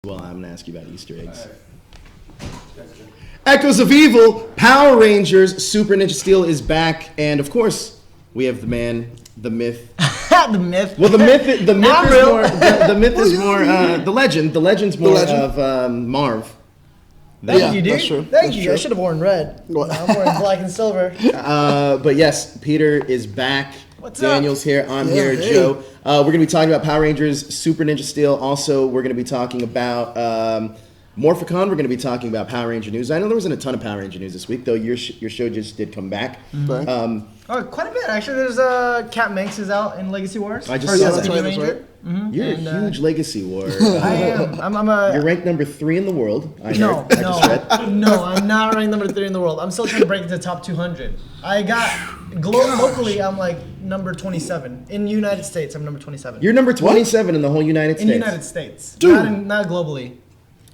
Well, I'm going to ask you about Easter eggs. Echoes of Evil, Power Rangers, Super Ninja Steel is back. And, of course, we have the man, the myth. The myth. Well, the myth is more, the legend. The legend's more of Marv. Thank you, dude. That's true. Thank you. I should have worn red. I'm wearing black and silver. But yes, Peter is back. What's Daniel's up? here. I'm here. Hey. Joe. We're going to be talking about Power Rangers, Super Ninja Steel. Also, we're going to be talking about Morphicon. We're going to be talking about Power Ranger news. I know there wasn't a ton of Power Ranger news this week, though. Your show just did come back. Mm-hmm. Quite a bit, actually. There's Cat Manx is out in Legacy Wars. I just saw that. That's right. Mm-hmm. You're a huge Legacy War. I am. You're ranked number 3 in the world. No, I'm not ranked number 3 in the world. I'm still trying to break into the top 200. I got locally. I'm like number 27 in the United States. I'm number 27. You're number 27 in the whole United States. In the United States, dude. Not globally.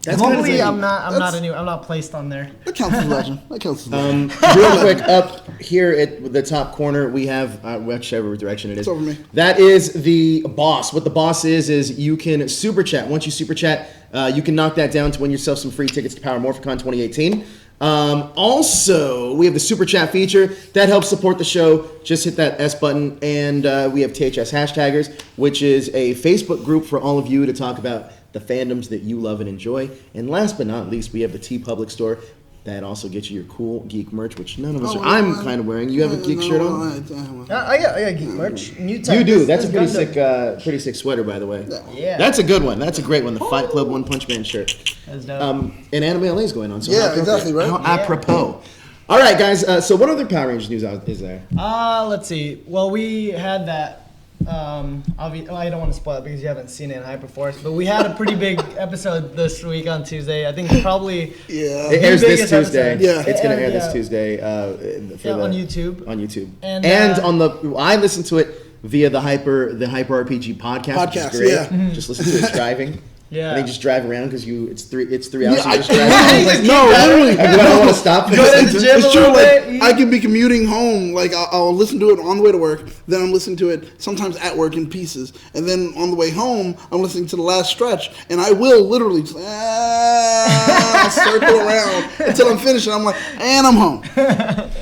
That's globally, I'm not placed on there. That counts as legend. Real quick, up here at the top corner, we have whichever direction it is. It's over me. That is the boss. What the boss is you can super chat. Once you super chat, you can knock that down to win yourself some free tickets to Power Morphicon 2018. Also, we have the super chat feature that helps support the show. Just hit that S button, and we have THS Hashtaggers, which is a Facebook group for all of you to talk about the fandoms that you love and enjoy. And last but not least, we have the T Public store that also gets you your cool geek merch, which none of us are. I'm kind of wearing. You have a geek shirt on? I got geek merch. You do. That's a pretty sick sweater, by the way. Yeah. That's a good one. That's a great one. The Fight Club One Punch Man shirt. That's dope. And Anime LA is going on. So yeah, exactly, right? How apropos. All right, guys. So what other Power Rangers news is there? Let's see. Well, we had that. I don't want to spoil it because you haven't seen it in HyperForce, but we had a pretty big episode this week on Tuesday. I think probably it airs this Tuesday. Episode. Yeah, it's going to air this Tuesday on YouTube. On YouTube, and on the I listened to it via the Hyper RPG podcast. Which is great. Yeah. Mm-hmm. Just listen to it driving. Yeah. And they just drive around because it's 3 hours. Yeah, just driving. like, no, literally. I don't want to stop. It's true. Like I can be commuting home. Like I'll listen to it on the way to work. Then I'm listening to it sometimes at work in pieces. And then on the way home, I'm listening to the last stretch. And I will literally just circle around until I'm finished. And I'm like, and I'm home.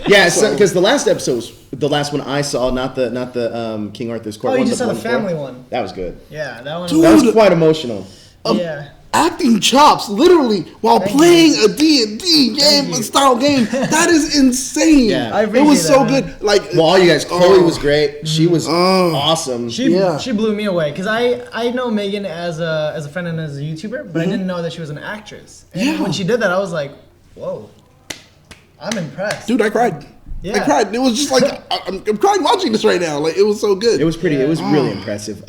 Yeah, because the last episode was the last one I saw, not the King Arthur's Court. Oh, you just saw the family one. That was good. Yeah, that one. Dude, that was quite emotional. Yeah. Acting chops, literally, while playing a D&D game, style game. That is insane. Yeah. It was so good. Like, well, all you guys, Chloe was great. She was awesome. She blew me away because I know Megan as a friend and as a YouTuber, but I didn't know that she was an actress. And when she did that, I was like, whoa, I'm impressed. Dude, I cried. Yeah. I cried. It was just like I'm crying watching this right now. Like it was so good. It was pretty. It was really impressive.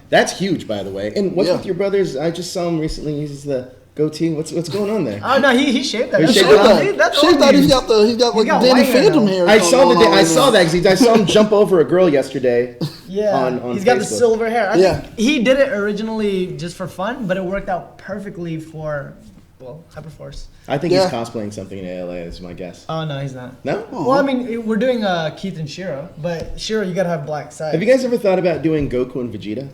That's huge, by the way. And what's with your brothers? I just saw him recently. He uses the goatee. What's going on there? Oh no, he shaved that. He shaved that. That's shaved that. He's got like Danny Phantom hair. I saw that because I saw him jump over a girl yesterday. Yeah, on he's got the Facebook. silver hair. I think he did it originally just for fun, but it worked out perfectly for HyperForce. I think he's cosplaying something in ALA. Is my guess. Oh no, he's not. No. Well, I mean, we're doing Keith and Shiro, but Shiro, you gotta have black sides. Have you guys ever thought about doing Goku and Vegeta?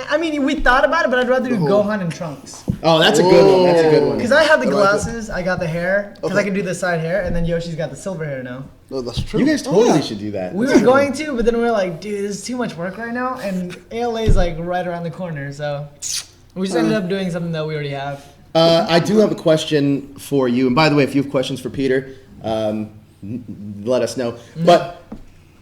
I mean, we thought about it, but I'd rather do Gohan and Trunks. Oh, that's a good one. That's a good one. Because I have the glasses, I got the hair, because I can do the side hair, and then Yoshi's got the silver hair now. No, that's true. You guys totally should do that. We were going to, but then we were like, dude, this is too much work right now, and ALA is like right around the corner, so we just ended up doing something that we already have. I do have a question for you, and by the way, if you have questions for Peter, let us know. But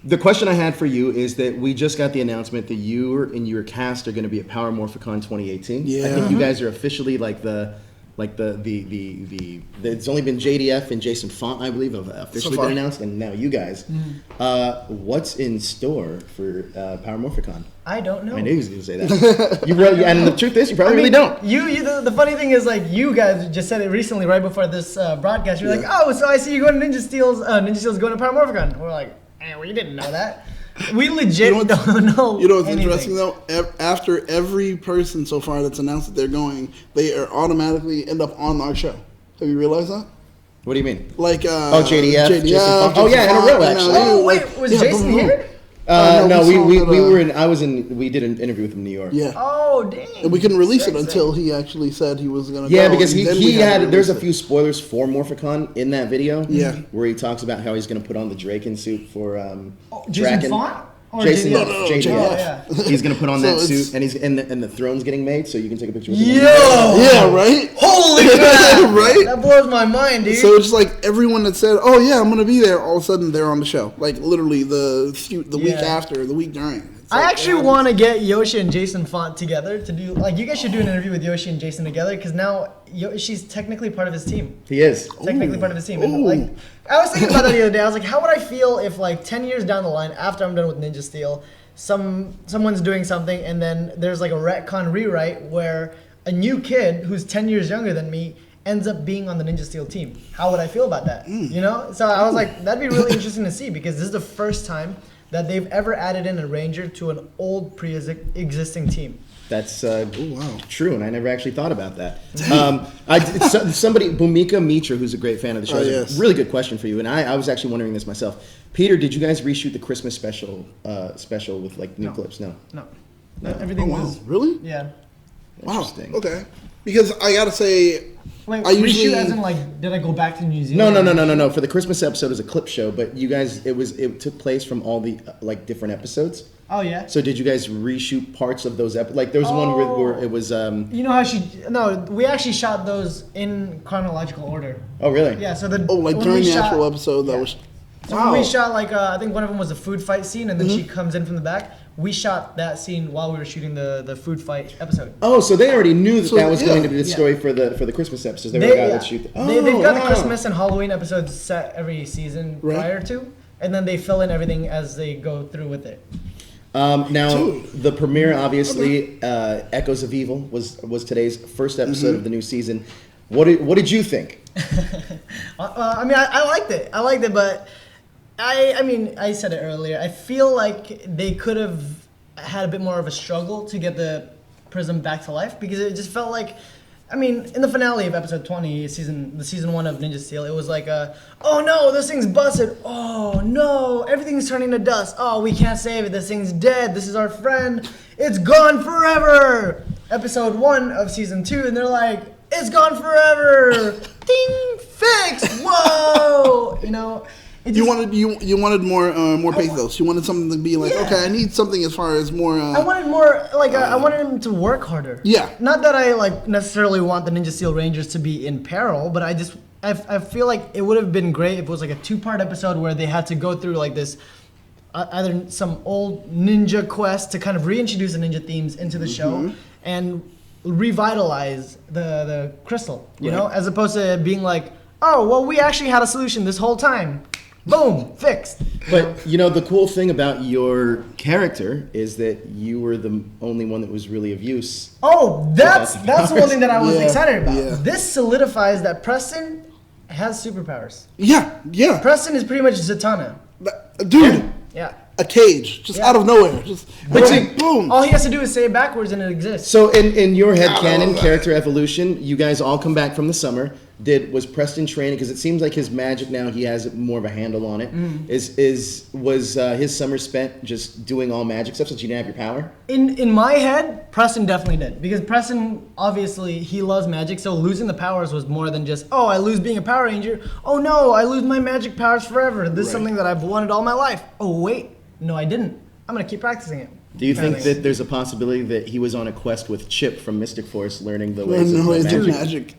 the question I had for you is that we just got the announcement that you and your cast are going to be at Power Morphicon 2018. Yeah. I think you guys are officially it's only been JDF and Jason Font, I believe, have officially been announced, and now you guys. What's in store for Power Morphicon? I don't know. I knew he was going to say that. And the truth is, you probably really don't. The funny thing is, like, you guys just said it recently, right before this broadcast. You're like, oh, so I see you going to Ninja Steel's going to Power Morphicon. We're like, we didn't know that. We legit don't know. You know what's anything. interesting though? After every person so far that's announced that they're going, they are automatically end up on our show. Have you realized that? What do you mean? Like JDF. Jason Font, in a row actually. Oh wait, was Jason here? No, we we did an interview with him in New York. Yeah. Oh, dang. And we couldn't release it until he actually said he was going to Yeah, go. because and then he we had to had, there's a release few spoilers for Morphicon in that video. Yeah. Where he talks about how he's going to put on the Draken suit for Jason Draken. Font? Or Jason, JDF? JDF. Oh, yeah. He's gonna put on So that it's- suit, and he's and the throne's getting made, so you can take a picture with him. Yo! Yeah, right? Holy crap! Right? That blows my mind, dude. So it's like everyone that said, "Oh yeah, I'm going to be there," all of a sudden they're on the show. Like literally the week after, the week during. It's I like, actually want to get Yoshi and Jason Font together to do, like, you guys should do an interview with Yoshi and Jason together, because now Yoshi's technically part of his team. He is. Technically part of his team. And, Ooh. like, I was thinking about that the other day. I was like, how would I feel if, like, 10 years down the line, after I'm done with Ninja Steel, someone's doing something, and then there's, like, a retcon rewrite where a new kid who's 10 years younger than me ends up being on the Ninja Steel team. How would I feel about that? You know? So I was like, that'd be really interesting to see, because this is the first time that they've ever added in a Ranger to an old pre-existing team. That's wow. true, and I never actually thought about that. Somebody, Bhumika Mitra, who's a great fan of the show, has yes. a really good question for you, and I was actually wondering this myself. Peter, did you guys reshoot the Christmas special with like new clips? No. No. Everything Wow, was... really? Yeah. Wow. Interesting. Okay. Because I gotta say, Wait, I usually reshoot as in, like, did I go back to New Zealand? No. For the Christmas episode, it was a clip show, but you guys, it took place from all the like different episodes. Oh, yeah? So did you guys reshoot parts of those episodes? Like there was one where it was. You know how No, we actually shot those in chronological order. Oh really? Yeah, so like when during we the shot- actual episode, that yeah. was. So Wow. when we shot, like, I think one of them was a food fight scene, and then she comes in from the back. We shot that scene while we were shooting the food fight episode. Oh, so they already knew that So, that was yeah. going to be the Yeah. story for the Christmas episodes. They were like, let's shoot. They've got the wow. Christmas and Halloween episodes set every season Right. prior to, and then they fill in everything as they go through with it. Now Dude. the premiere, obviously, Echoes of Evil was today's first episode of the new season. What did you think? I mean, I liked it. I liked it, but I mean, I said it earlier. I feel like they could have had a bit more of a struggle to get the Prism back to life, because it just felt like, I mean, in the finale of episode 20, season 1 of Ninja Steel, it was like, oh no, this thing's busted. Oh no, everything's turning to dust. Oh, we can't save it. This thing's dead. This is our friend. It's gone forever. Episode 1 of season 2, and they're like, it's gone forever. Ding, fixed. Whoa, you know. It You just- wanted more pathos. You wanted something to be like, Yeah. okay, I need something as far as more. I wanted more, like, I wanted him to work harder. Yeah. Not that I, like, necessarily want the Ninja Steel Rangers to be in peril, but I feel like it would have been great if it was like a 2-part episode where they had to go through like this, either some old ninja quest to kind of reintroduce the ninja themes into the show and revitalize the crystal, you know, as opposed to being like, oh, well, we actually had a solution this whole time. Boom, fixed. But you know, the cool thing about your character is that you were the only one that was really of use. Oh, that's the one thing that I was Yeah, excited about. yeah. This solidifies that Preston has superpowers. Yeah. Preston is pretty much Zatanna. Dude, Yeah. a cage, just Yeah. out of nowhere. Just But boom, see- boom. All he has to do is say it backwards and it exists. So in your headcanon Oh. character evolution, you guys all come back from the summer. Was Preston training? Because it seems like his magic now, he has more of a handle on it. Was his summer spent just doing all magic stuff since you didn't have your power? In my head, Preston definitely did. Because Preston, obviously, he loves magic, so losing the powers was more than just, oh, I lose being a Power Ranger. Oh no, I lose my magic powers forever. This is something that I've wanted all my life. Oh wait, no I didn't. I'm gonna keep practicing it. Do you think Apparently. that there's a possibility that he was on a quest with Chip from Mystic Force, learning the No, ways of magic? magic.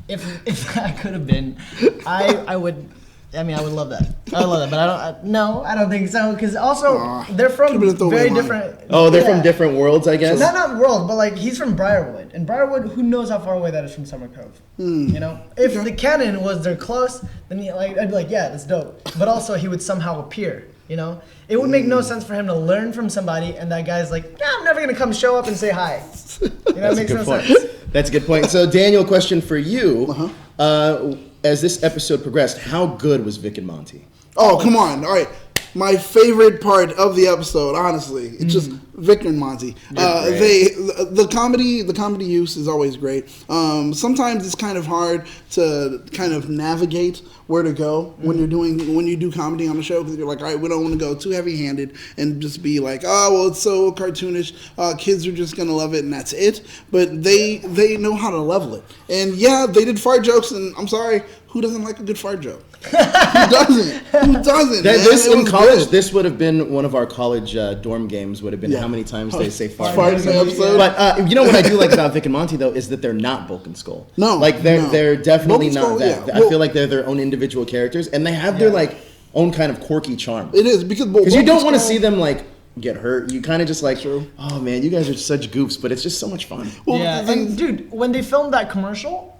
If I could have been, I would. I mean, I would love that. I would love that, but I don't think so. Because also, they're from could've been a throwaway very line. different. Oh, they're yeah. from different worlds, I guess. Not world, but like he's from Briarwood, and Briarwood, who knows how far away that is from Summer Cove? You know, if the canon was they're close, then I'd be like, yeah, that's dope. But also, he would somehow appear. You know, it would make no sense for him to learn from somebody, and that guy's like, yeah, I'm never gonna come show up and say hi. You know, it makes no point. sense. That's a good point. So, Daniel, question for you. As this episode progressed, how good was Vic and Monty? Oh, come on. All right. my favorite part of the episode, honestly. It's just Victor and Monty. The comedy use is always great. Sometimes it's kind of hard to kind of navigate where to go when you do comedy on the show, because you're like, all right, we don't want to go too heavy-handed and just be like, oh, well, it's so cartoonish, kids are just gonna love it and that's it. But they know how to level it. And yeah, they did fart jokes, and I'm sorry, who doesn't like a good fart joke? Who doesn't? Who doesn't? This in college, good. This would have been one of our college dorm games. Would have been how many times they say fart in the episode. But you know what I do like about Vic and Monty though is that they're not Bulk and Skull. No, like they're definitely not Skull, that. Yeah. I feel like they're their own individual characters, and they have their like own kind of quirky charm. It is because you don't want to see them like get hurt. You kind of just like, oh man, you guys are such goofs, but it's just so much fun. Well, and dude, when they filmed that commercial,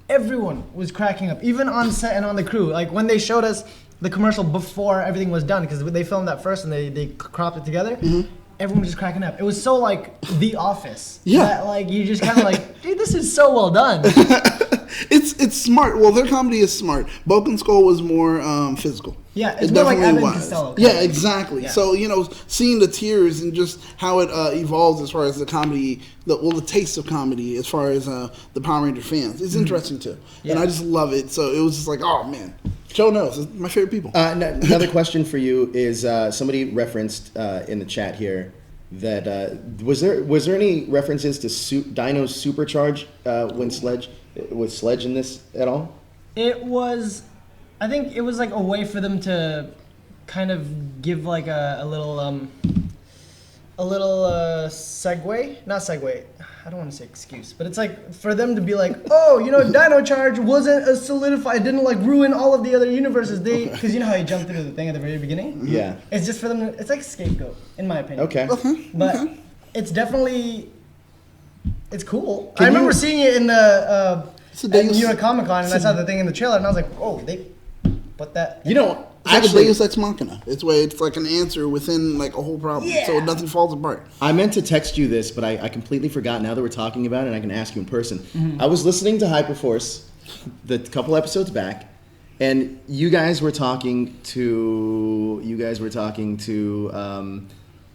everyone was cracking up, even on set and on the crew. Like when they showed us the commercial before everything was done, because they filmed that first and they cropped it together. Everyone was just cracking up. It was so like The Office. Yeah. That, like you just kind of like, dude, this is so well done. It's smart. Well, their comedy is smart. Bulk and Skull was more physical. Yeah, it's more like Abbott and Costello. Yeah, exactly. Yeah. So, seeing the tiers and just how it evolves as far as the comedy, the taste of comedy as far as the Power Ranger fans, it's interesting too. Yeah. And I just love it. So it was just like, oh man, Joe knows. It's my favorite people. Another question for you is somebody referenced in the chat here that was there any references to Dino's Supercharge with Sledge in this at all? It was, I think it was like a way for them to kind of give like a little segue, not segue, I don't want to say excuse, but it's like for them to be like, oh, Dino Charge wasn't a solidified, it didn't like ruin all of the other universes. Because you know how he jumped through the thing at the very beginning? Yeah. It's just for them, it's like a scapegoat, in my opinion. Okay. But it's definitely, it's cool. I remember seeing it in the New York Comic Con, and I saw the thing in the trailer, and I was like, oh, they put that. Actually, Deus Ex Machina. It's where it's like an answer within like a whole problem, so nothing falls apart. I meant to text you this, but I completely forgot. Now that we're talking about it, and I can ask you in person. I was listening to HyperForce the couple episodes back, and you guys were talking to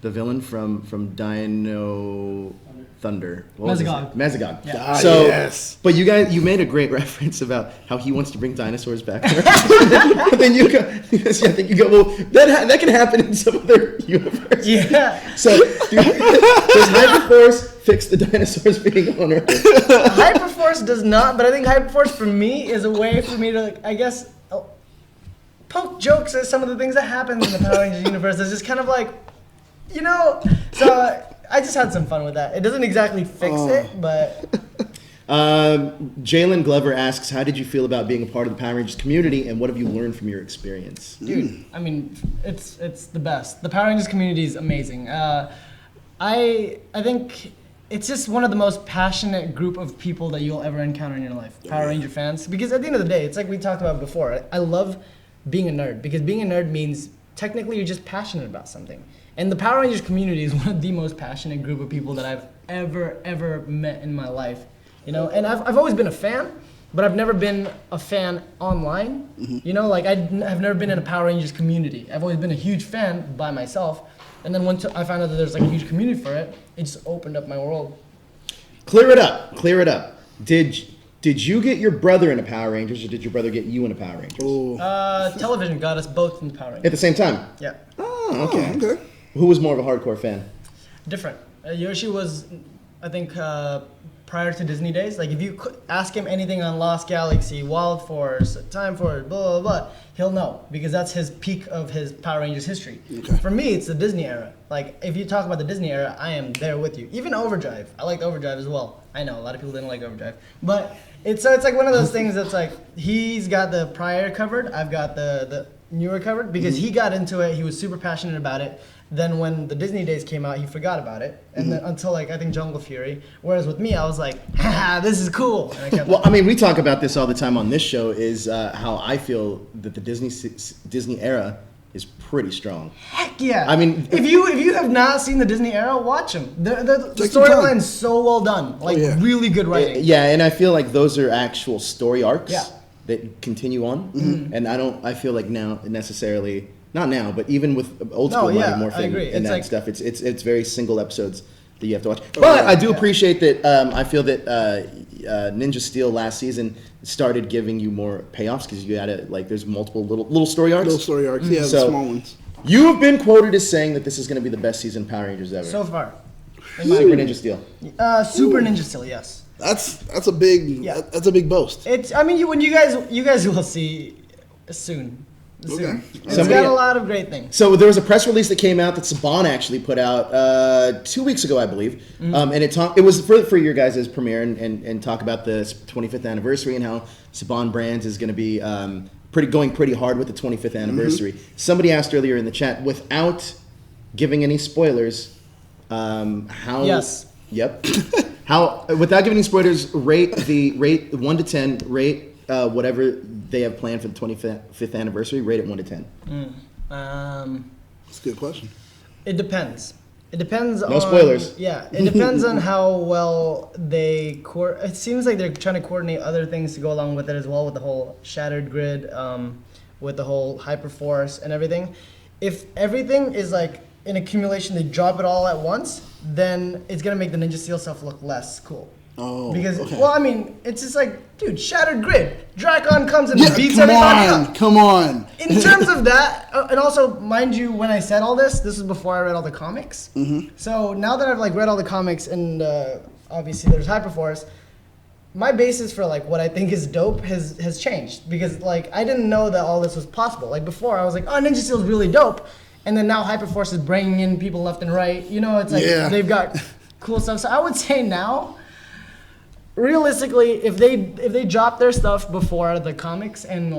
the villain from Dino Thunder. Hexagon. Yeah. So, but you made a great reference about how he wants to bring dinosaurs back. But then you go, I think you go, well, that can happen in some other universe. Yeah. So, does HyperForce fix the dinosaurs being on Earth? HyperForce does not, but I think HyperForce for me is a way for me to, I guess, poke jokes at some of the things that happen in the Power Rangers universe. It's just kind of like, so I just had some fun with that. It doesn't exactly fix it, but... Jalen Glover asks, how did you feel about being a part of the Power Rangers community, and what have you learned from your experience? Dude, I mean, it's the best. The Power Rangers community is amazing. I think it's just one of the most passionate group of people that you'll ever encounter in your life, Power Ranger fans. Because at the end of the day, it's like we talked about before. I love being a nerd, because being a nerd means technically you're just passionate about something. And the Power Rangers community is one of the most passionate group of people that I've ever met in my life. And I've always been a fan, but I've never been a fan online. Like I've never been in a Power Rangers community. I've always been a huge fan by myself. And then once I found out that there's like a huge community for it, it just opened up my world. Clear it up. Did you get your brother into Power Rangers, or did your brother get you into Power Rangers? Television got us both into Power Rangers. At the same time? Yeah. Oh, okay. Who was more of a hardcore fan? Different. Yoshi was, I think, prior to Disney days. Like, if you could ask him anything on Lost Galaxy, Wild Force, Time Force, blah, blah, blah, he'll know, because that's his peak of his Power Rangers history. Okay. For me, it's the Disney era. Like, if you talk about the Disney era, I am there with you. Even Overdrive. I liked Overdrive as well. I know, a lot of people didn't like Overdrive. But it's like one of those things that's like, he's got the prior covered, I've got the newer covered, because he got into it, he was super passionate about it. Then when the Disney days came out, he forgot about it, and then until like I think Jungle Fury. Whereas with me, I was like, "Ha, this is cool." Well, I mean, we talk about this all the time on this show. Is how I feel that the Disney era is pretty strong. Heck yeah! I mean, if you have not seen the Disney era, watch them. The storyline's so well done, like really good writing. Yeah, and I feel like those are actual story arcs that continue on, and I feel like now necessarily not now, but even with old No, school Mighty yeah, I Morphin agree. and It's that like- stuff, it's very single episodes that you have to watch. But I do appreciate that. I feel that Ninja Steel last season started giving you more payoffs because you had there's multiple little story arcs. Little story arcs, yeah, So- the small ones. You have been quoted as saying that this is going to be the best season of Power Rangers ever. So far. Super Ninja Steel. Super Ninja Steel, yes. That's a big that's a big boast. It's. I mean, you guys will see soon. Okay. It's Somebody- got a lot of great things. So there was a press release that came out that Saban actually put out 2 weeks ago, I believe, and it was for your guys' premiere and talk about the 25th anniversary and how Saban Brands is going to be going pretty hard with the 25th anniversary. Somebody asked earlier in the chat, without giving any spoilers, how? Yes. Yep. How? Without giving any spoilers, rate 1 to 10. Rate whatever they have planned for the 25th anniversary. Rate it 1 to 10. That's a good question. It depends. It depends on... No spoilers. Yeah, it depends on how well they... It seems like they're trying to coordinate other things to go along with it as well, with the whole shattered grid, with the whole HyperForce and everything. If everything is like in accumulation, they drop it all at once, then it's going to make the Ninja Steel stuff look less cool. Oh, Because, okay. well, I mean, it's just like, dude, shattered grid. Dracon comes and Yeah, beats come everybody on, up. come on. In terms of that, and also, mind you, when I said all this is before I read all the comics. Mm-hmm. So now that I've read all the comics and obviously there's HyperForce, my basis for what I think is dope has changed because I didn't know that all this was possible. Before I was like, oh, Ninja Steel is really dope, and then now HyperForce is bringing in people left and right. It's they've got cool stuff. So I would say now, realistically, if they drop their stuff before the comics and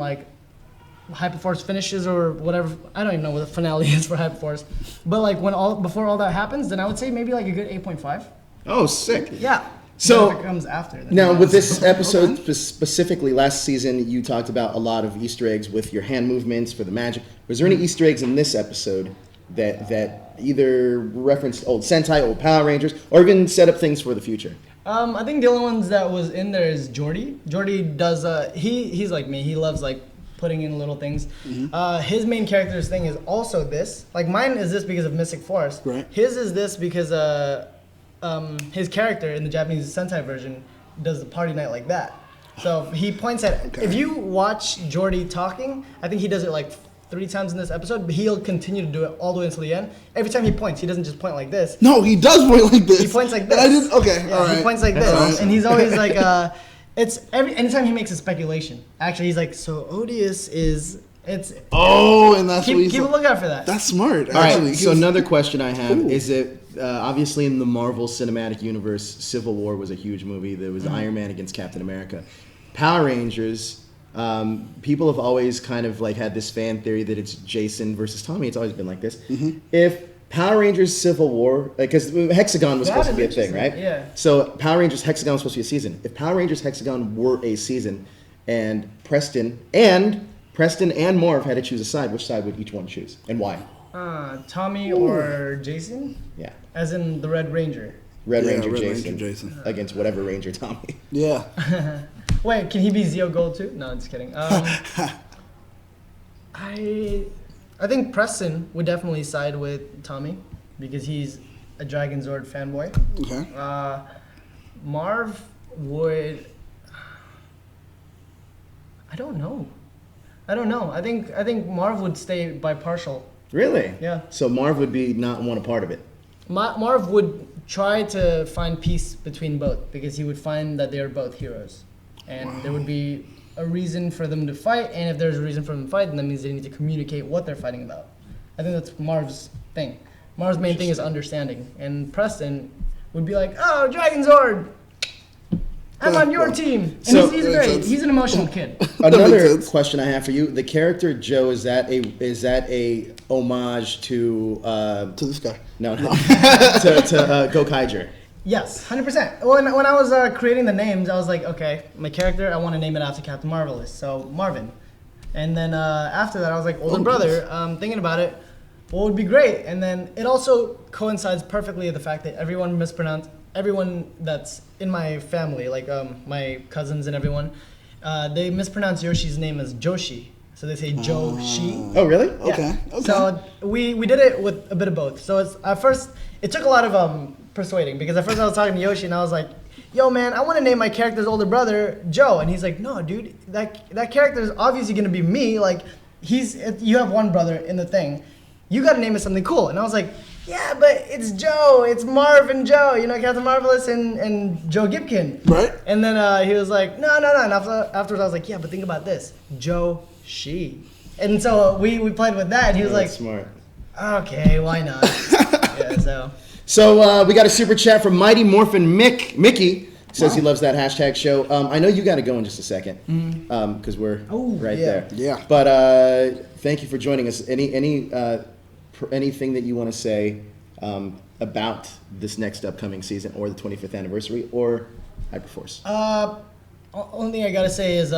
HyperForce finishes or whatever, I don't even know what the finale is for HyperForce, but before all that happens, then I would say maybe a good 8.5. Oh, sick. Yeah. So- But if it comes after. Then Now, yeah. with this episode specifically, last season you talked about a lot of Easter eggs with your hand movements for the magic. Was there any Easter eggs in this episode that either referenced old Sentai, old Power Rangers, or even set up things for the future? I think the only ones that was in there is Jordy. Jordy does he's like me. He loves putting in little things. Mm-hmm. His main character's thing is also this. Mine is this because of Mystic Force. Right. His is this because his character in the Japanese Sentai version does the party night like that. So he points at. Okay. If you watch Jordy talking, I think he does it 3 times in this episode, but he'll continue to do it all the way until the end. Every time he points, he doesn't just point like this. No, he does point like this. He points like this. I did. Okay, Yeah, all right. he points like That's this, awesome. and he's always anytime he makes a speculation. Actually, he's so Odious is Oh, and that's what keep he's. a lookout for that. That's smart. All Actually. right, so another question I have Cool. is that obviously in the Marvel Cinematic Universe, Civil War was a huge movie. There was Iron Man against Captain America. Power Rangers, people have always kind of had this fan theory that it's Jason versus Tommy. It's always been like this. If Power Rangers Civil War, because Hexagon was That supposed to is be a thing, right? interesting, yeah. So Power Rangers Hexagon was supposed to be a season. If Power Rangers Hexagon were a season, and Preston and Marv had to choose a side, which side would each one choose, and why? Tommy or Jason, Yeah. as in the Red Ranger. Red Yeah, Ranger Red Jason Ranger Jason. against whatever Ranger Tommy. Yeah. Wait, can he be Zeo Gold too? No, I'm just kidding. I think Preston would definitely side with Tommy because he's a Dragon Zord fanboy. Okay. Marv would. I don't know. I think Marv would stay by partial. Really? Yeah. So Marv would be not want a part of it. Marv would try to find peace between both because he would find that they are both heroes, and there would be a reason for them to fight. And if there's a reason for them to fight, then that means they need to communicate what they're fighting about. I think that's Marv's thing. Marv's main thing is understanding, and Preston would be like, "Oh, Dragon Zord, I'm on your team." And So- he's great. He's an emotional kid. Another makes sense. question I have for you: the character Joe, is that a homage to To this guy. no to Gokaiger? Yes, 100%. When I was creating the names, I was like, okay, my character, I want to name it after Captain Marvelous, so Marvin. And then after that, I was like, older brother, thinking about it, what would be great? And then it also coincides perfectly with the fact that everyone that's in my family, my cousins and everyone, they mispronounce Yoshi's name as Joshi, So they say Joe, she. Oh, really? Okay. So we did it with a bit of both. So it's at first it took a lot of persuading because at first I was talking to Yoshi and I was like, "Yo, man, I want to name my character's older brother Joe," and he's like, "No, dude, that character is obviously gonna be me. Like, you have one brother in the thing. You gotta name it something cool." And I was like, "Yeah, but it's Joe. It's Marv and Joe. You know, Captain Marvelous and Joe Gibkin." Right. And then he was like, "No." And afterwards I was like, "Yeah, but think about this, Joe, she." And so we played with that, and he was like, smart. "Okay, why not?" Yeah, so. So we got a super chat from Mighty Morphin Mickey. Says he loves that hashtag show. I know you got to go in just a second because we're right there. Yeah. But thank you for joining us. Anything that you want to say about this next upcoming season or the 25th anniversary or HyperForce? Only thing I gotta say is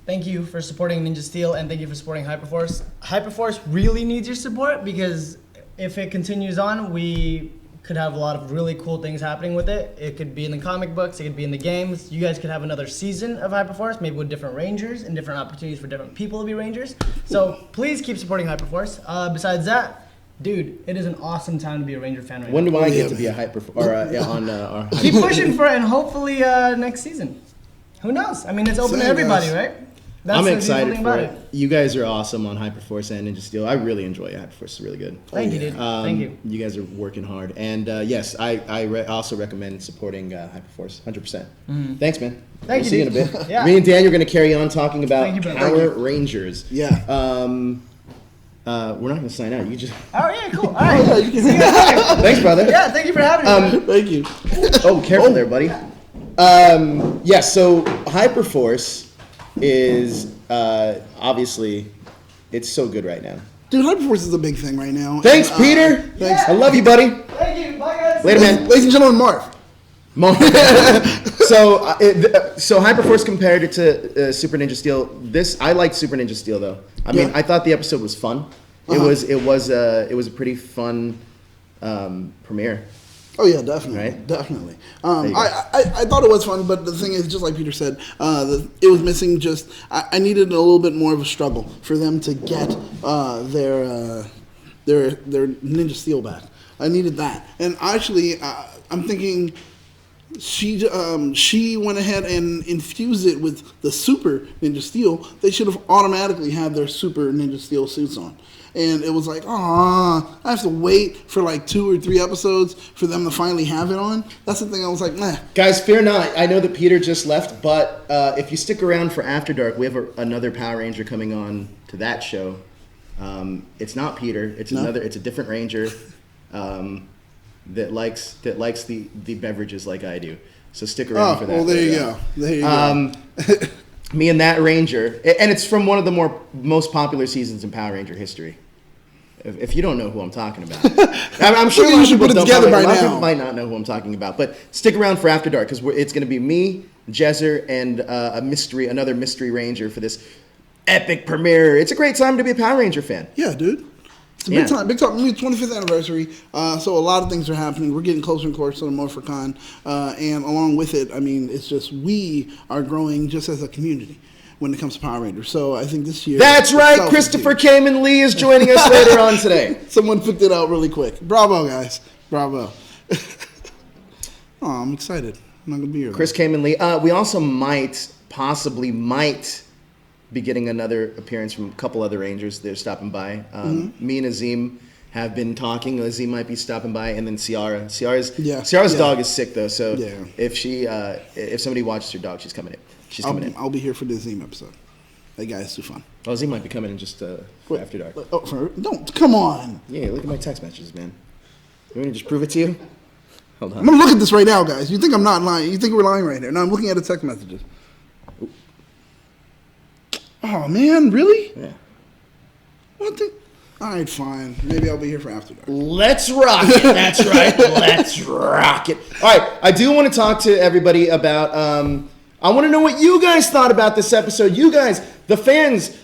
thank you for supporting Ninja Steel and thank you for supporting HyperForce. HyperForce really needs your support because if it continues on, we could have a lot of really cool things happening with it. It could be in the comic books, it could be in the games. You guys could have another season of HyperForce, maybe with different Rangers and different opportunities for different people to be Rangers. So please keep supporting HyperForce. Besides that, dude, it is an awesome time to be a Ranger fan right When now. do I get to be a on our Keep pushing for it and hopefully next season. Who knows? I mean, it's open to Same, everybody, guys. right? That's I'm the excited beautiful for thing it. about You guys are awesome on HyperForce and Ninja Steel. I really enjoy it. HyperForce is really good. Thank you, dude. Thank you. You guys are working hard. And yes, I also recommend supporting HyperForce 100%. Thanks, man. Thank we'll you, see you in a dude. bit. Yeah. Me and Daniel are going to carry on talking about Thank you, brother. Power Rangers. Yeah. We're not going to sign out. You just. Oh, yeah, cool. All right. Yeah, you can. Thanks, brother. Yeah, thank you for having me. man. Thank you. Oh, careful there, buddy. Yeah, so HyperForce is obviously it's so good right now. Dude, HyperForce is a big thing right now. Thanks, And, Peter. Thanks. I love you, buddy. Thank you. Bye, guys. Later, man. Ladies and gentlemen, Marv. So HyperForce compared it to Super Ninja Steel. I liked Super Ninja Steel though. I mean, I thought the episode was fun. It was a pretty fun premiere. Oh yeah, definitely, Right? definitely. you go. I thought it was fun, but the thing is, just like Peter said, it was missing. Just I needed a little bit more of a struggle for them to get their Ninja Steel back. I needed that, and actually, I'm thinking she went ahead and infused it with the Super Ninja Steel. They should have automatically had their Super Ninja Steel suits on. And it was like, I have to wait for like 2 or 3 episodes for them to finally have it on. That's the thing. I was like, nah. Guys, fear not. I know that Peter just left, but if you stick around for After Dark, we have another Power Ranger coming on to that show. It's not Peter. It's It's a different Ranger that likes the beverages like I do. So stick around for that. Well, there you go. There you go. Me and that Ranger, and it's from one of the most popular seasons in Power Ranger history. If you don't know who I'm talking about, I'm sure You should put it together by a lot of now. people might not know who I'm talking about. But stick around for After Dark because it's going to be me, Jezzer, and another mystery Ranger for this epic premiere. It's a great time to be a Power Ranger fan. Yeah, dude. It's a big time. Big time. 25th anniversary. So a lot of things are happening. We're getting closer and closer to the Morphicon. And along with it, I mean, it's just we are growing just as a community when it comes to Power Rangers. So I think this year... That's right. Christopher Kamen Lee is joining us later on today. Someone picked it out really quick. Bravo, guys. Bravo. I'm excited. I'm not going to be here. Chris Kamen Lee. We also possibly might be getting another appearance from a couple other Rangers. They're stopping by. Me and Azim have been talking. Azim might be stopping by, and then Ciara. Ciara's dog is sick though, so if somebody watches her dog, she's coming in. I'll be here for the Zim episode. That guy's too fun. Oh, Azim might be coming in just After Dark. Don't come on. Yeah, look at my text messages, man. You want me to just prove it to you? Hold on. I'm gonna look at this right now, guys. You think I'm not lying? You think we're lying right now? No, I'm looking at the text messages. Oh man, really? Yeah. What the? All right, fine. Maybe I'll be here for After Dark. Let's rock it. That's right. Let's rock it. All right. I do want to talk to everybody about. I want to know what you guys thought about this episode. You guys, the fans,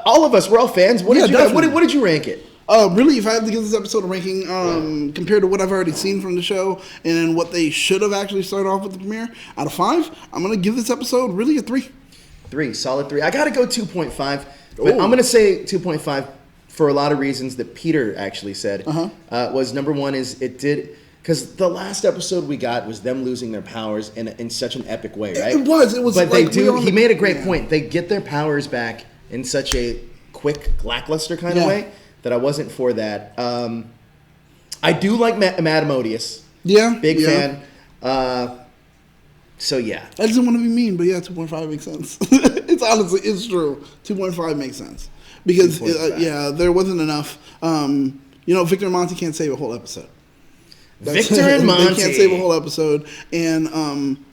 all of us, we're all fans. What did you rank it? Really, if I have to give this episode a ranking, compared to what I've already seen from the show and what they should have actually started off with the premiere, out of 5, I'm gonna give this episode really a 3. 3, solid 3. I gotta go 2.5. But Ooh. I'm gonna say 2.5 for a lot of reasons that Peter actually said. Was number one is it did. Because the last episode we got was them losing their powers in such an epic way, right? It was. But like they do. He made a great yeah. point. They get their powers back in such a quick, lackluster kind of way that I wasn't for that. I do like Madame Odious. Yeah. Big fan. So yeah. I just want to be mean, but yeah, 2.5 makes sense. It's true. 2.5 makes sense because there wasn't enough. Victor and Monty can't save a whole episode. Victor and Monty. They can't save a whole episode. And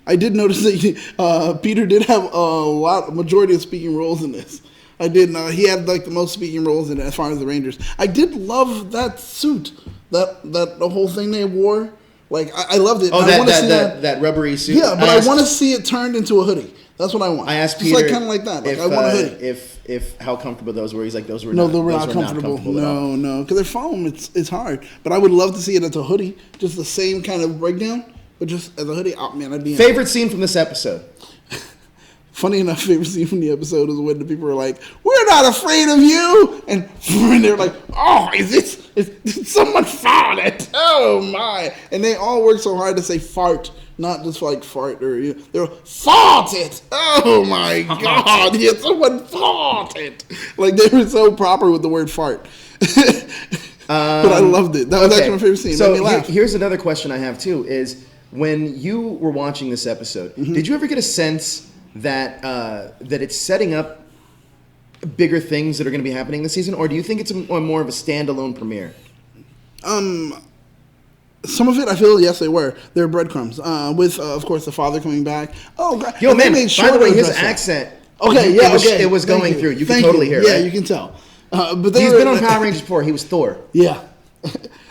I did notice that Peter did have a majority of speaking roles in this. I did. He had like the most speaking roles in it as far as the Rangers. I did love that suit, that the whole thing they wore. Like I loved it. Oh, I want to see that rubbery suit. Yeah, but I want to see it turned into a hoodie. That's what I want. I asked Just Peter, like kind of like that. Like I want a hoodie. If how comfortable those were. He's like those were No, not, they were those not were comfortable. Not comfortable No, because they're foam. It's hard. But I would love to see it as a hoodie, just the same kind of breakdown, but just as a hoodie. Oh man, I'd be favorite scene from this episode. Funny enough, favorite scene from the episode is when the people are like, "We're not afraid of you," and they're like, "Oh, is someone farted? Oh my!" And they all work so hard to say fart, not just like fart or they're farted. Oh my god! Yeah, someone farted. Like they were so proper with the word fart. But I loved it. That was actually my favorite scene. It So made me laugh. here's another question I have too: is when you were watching this episode, did you ever get a sense that that it's setting up bigger things that are going to be happening this season, or do you think it's more of a standalone premiere? Some of it, I feel, yes, they were. They were breadcrumbs. With, of course, the father coming back. Oh, God. Yo, And they man, made sure by the way, to his address that. accent, Okay, yeah, it was Thank going you. through. You Thank can totally hear it, Yeah, right? you can tell. But He's been on Power Rangers before. He was Thor. Yeah.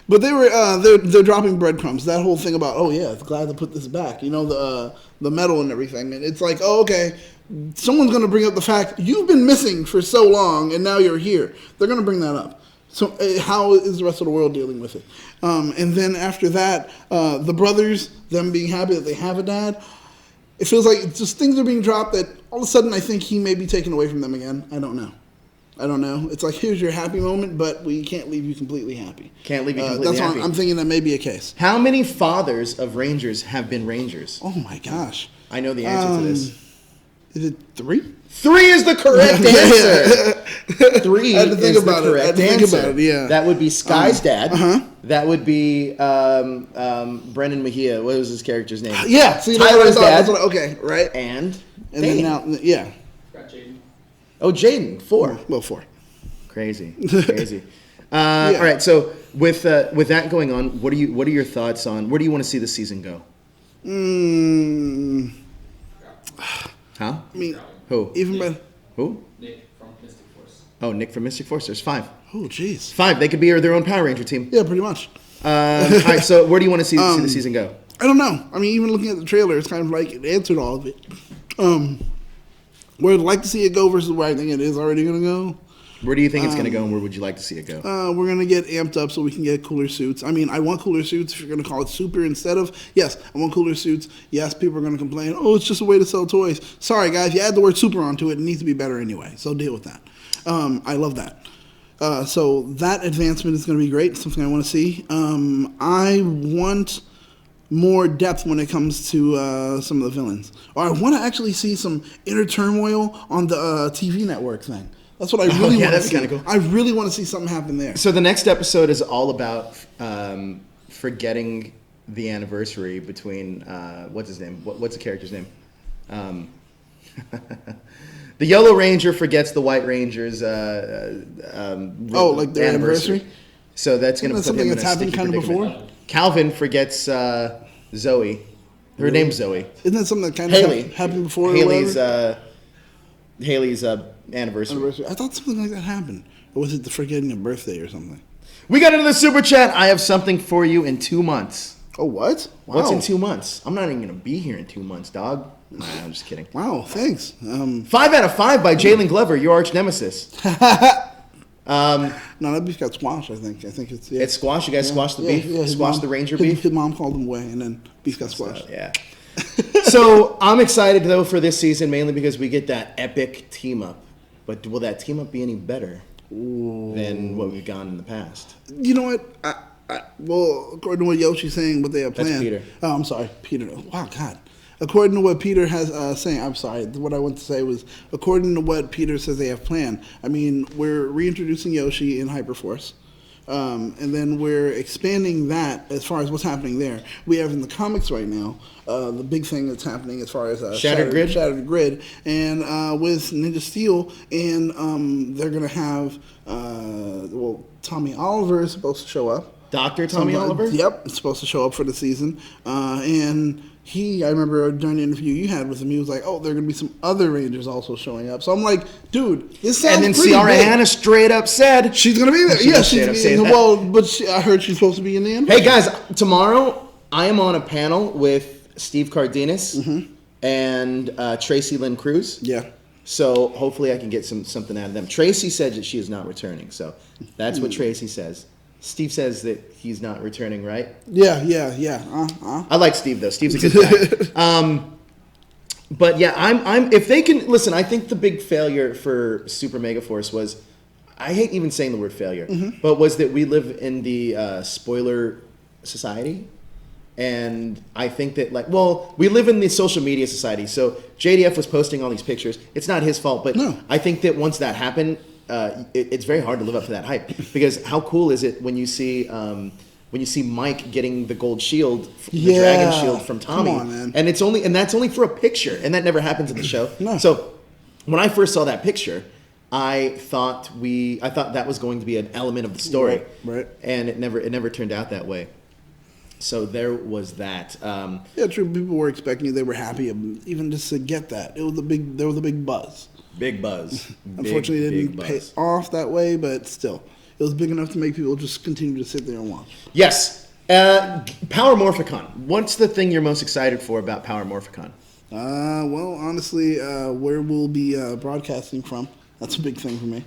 But they were they're dropping breadcrumbs. That whole thing about, oh yeah, it's glad to put this back. The metal and everything. And it's like, oh, okay, someone's going to bring up the fact you've been missing for so long and now you're here. They're going to bring that up. So how is the rest of the world dealing with it? And then after that, the brothers, them being happy that they have a dad, it feels like it's just things are being dropped that all of a sudden I think he may be taken away from them again. I don't know. It's like, here's your happy moment, but we can't leave you completely happy. Can't leave you completely happy. That's why I'm thinking that may be a case. How many fathers of Rangers have been Rangers? Oh my gosh. I know the answer to this. Is it 3? 3 is the correct answer. 3 I had to think is about the it. I had correct to think answer. about it, yeah. That would be Sky's dad. That would be Brendan Mejia. What was his character's name? Yeah. See, Tyler's dad. Okay, right. And then now, yeah. Got Jaden. Oh, Jaden, 4. Well, 4. Crazy. All right. So with that going on, what are your thoughts on where do you want to see the season go? Huh? I mean, Who? even by Who? Nick from Mystic Force. Oh, Nick from Mystic Force. There's 5. oh, jeez. 5. They could be their own Power Ranger team. Yeah, pretty much. All right. So where do you want to see the season go? I don't know. I mean, even looking at the trailer, it's kind of like it answered all of it. Where I'd like to see it go versus where I think it is already going to go. Where do you think it's going to go, and where would you like to see it go? We're going to get amped up so we can get cooler suits. I mean, I want cooler suits if you're going to call it super instead of. Yes, I want cooler suits. Yes, people are going to complain, oh, it's just a way to sell toys. Sorry, guys, you add the word super onto it, it needs to be better anyway. So deal with that. I love that. So that advancement is going to be great. Something I want to see. I want more depth when it comes to some of the villains. Or I want to actually see some inner turmoil on the TV network thing. That's what I really want to see. That'd be kinda cool. I really want to see something happen there. So the next episode is all about forgetting the anniversary between what's his name? What's the character's name? The Yellow Ranger forgets the White Ranger's like their anniversary. So that's going to put something him in that's a happened sticky kind of predicament. before. Calvin forgets Zoe. Her name's Zoe. Isn't that something that kind Haley. of happened before? Haley's or Haley's anniversary. I thought something like that happened. Or was it the forgetting a birthday or something? We got into the super chat. I have something for you in 2 months. Oh, what? Wow. What's in 2 months? I'm not even going to be here in 2 months, dog. Nah, I'm just kidding. Wow, thanks. 5 out of 5 by Jalen Glover, your arch nemesis. No, that beef got squashed, I think. It's It's squashed. You guys squashed the beef? his Squashed mom- the Ranger his- beef? His mom called him away, and then beef got squashed. Yeah. So I'm excited, though, for this season, mainly because we get that epic team-up But will that team up be any better than what we've gone in the past? You know what? Well, according to what Yoshi's saying, what they have planned. That's Peter. Oh, I'm sorry, Peter. Wow, God. According to what Peter has saying, I'm sorry. What I want to say was, according to what Peter says they have planned. I mean, we're reintroducing Yoshi in HyperForce. And then we're expanding that as far as what's happening there. We have in the comics right now the big thing that's happening as far as Shattered Grid, and with Ninja Steel, and they're gonna have Tommy Oliver is supposed to show up. Dr. Tommy Oliver? Yep, it's supposed to show up for the season, and I remember during the interview you had with him, he was like, "Oh, there are gonna be some other Rangers also showing up." So I'm like, "Dude, this sounds." And then pretty Ciara big. Hanna straight up said She's gonna be there. She Yeah, just straight up she's said that. well, but I heard she's supposed to be in the end. Hey guys, tomorrow I am on a panel with Steve Cardenas and Tracy Lynn Cruz. Yeah. So hopefully I can get something out of them. Tracy said that she is not returning, so that's what Tracy says. Steve says that he's not returning, right? Yeah. I like Steve though. Steve's a good guy. But yeah, I'm. If they can listen, I think the big failure for Super Mega Force was, I hate even saying the word failure, but was that we live in the spoiler society, and I think that we live in the social media society. So JDF was posting all these pictures. It's not his fault, but No. I think that once that happened, it's very hard to live up to that hype, because how cool is it when you see Mike getting the gold shield, the dragon shield from Tommy, Come on, man. and that's only for a picture, and that never happens in the show. No. So when I first saw that picture, I thought that was going to be an element of the story, Right. And it never turned out that way. So there was that. Yeah, true. People were expecting it. They were happy even just to get that. There was a big buzz. Big buzz. Unfortunately, it big didn't pay buzz. off that way, but still, it was big enough to make people just continue to sit there and watch. Yes. Power Morphicon. What's the thing you're most excited for about Power Morphicon? Well, honestly, where we'll be broadcasting from, that's a big thing for me.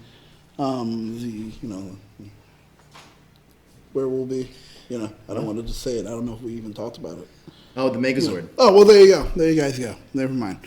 Where we'll be, I don't want to just say it. I don't know if we even talked about it. Oh, the Megazord. Oh, well, there you go. There you guys go. Never mind.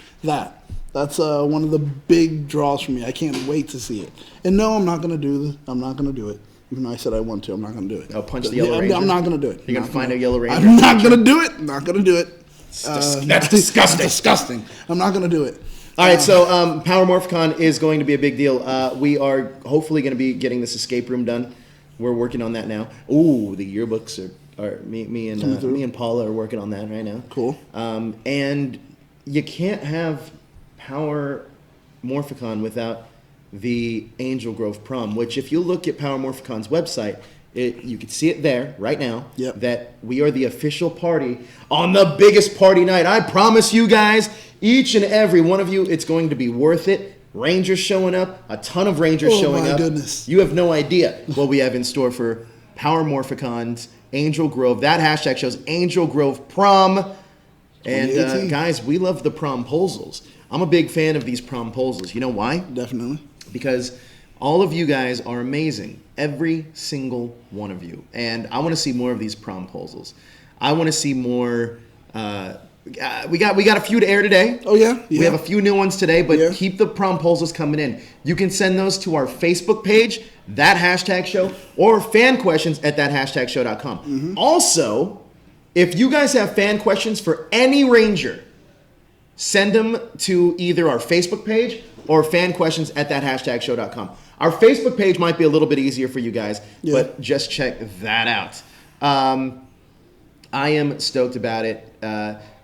That's one of the big draws for me. I can't wait to see it. And no, I'm not going to do this. I'm not going to do it. Even though I said I want to, I'm not going to do it. Oh, punch the Yellow Ranger? I'm not going to do it. You're going to find a Yellow Ranger? I'm not going to do it. Not going to do it. That's disgusting. Disgusting. I'm not going to do it. All right, so Power Morphicon is going to be a big deal. We are hopefully going to be getting this escape room done. We're working on that now. Ooh, the yearbooks are me and Paula are working on that right now. Cool. And you can't have Power Morphicon without the Angel Grove Prom, which if you look at Power Morphicon's website, you can see it there right now. Yep. That we are the official party on the biggest party night. I promise you guys, each and every one of you, it's going to be worth it. Rangers showing up, a ton of Rangers showing up. Oh my goodness. You have no idea what we have in store for Power Morphicon's Angel Grove. That hashtag shows Angel Grove Prom. And 2018. guys, we love the promposals. I'm a big fan of these promposals. You know why? Definitely. Because all of you guys are amazing. Every single one of you. And I want to see more of these promposals. I want to see more. We got a few to air today. Oh, yeah? We have a few new ones today, but Yeah. keep the promposals coming in. You can send those to our Facebook page, that hashtag show, or fan questions at that hashtag show.com. Also, if you guys have fan questions for any Ranger, send them to either our Facebook page or fan questions at that hashtag show.com. Our Facebook page might be a little bit easier for you guys, Yeah. but just check that out. I am stoked about it.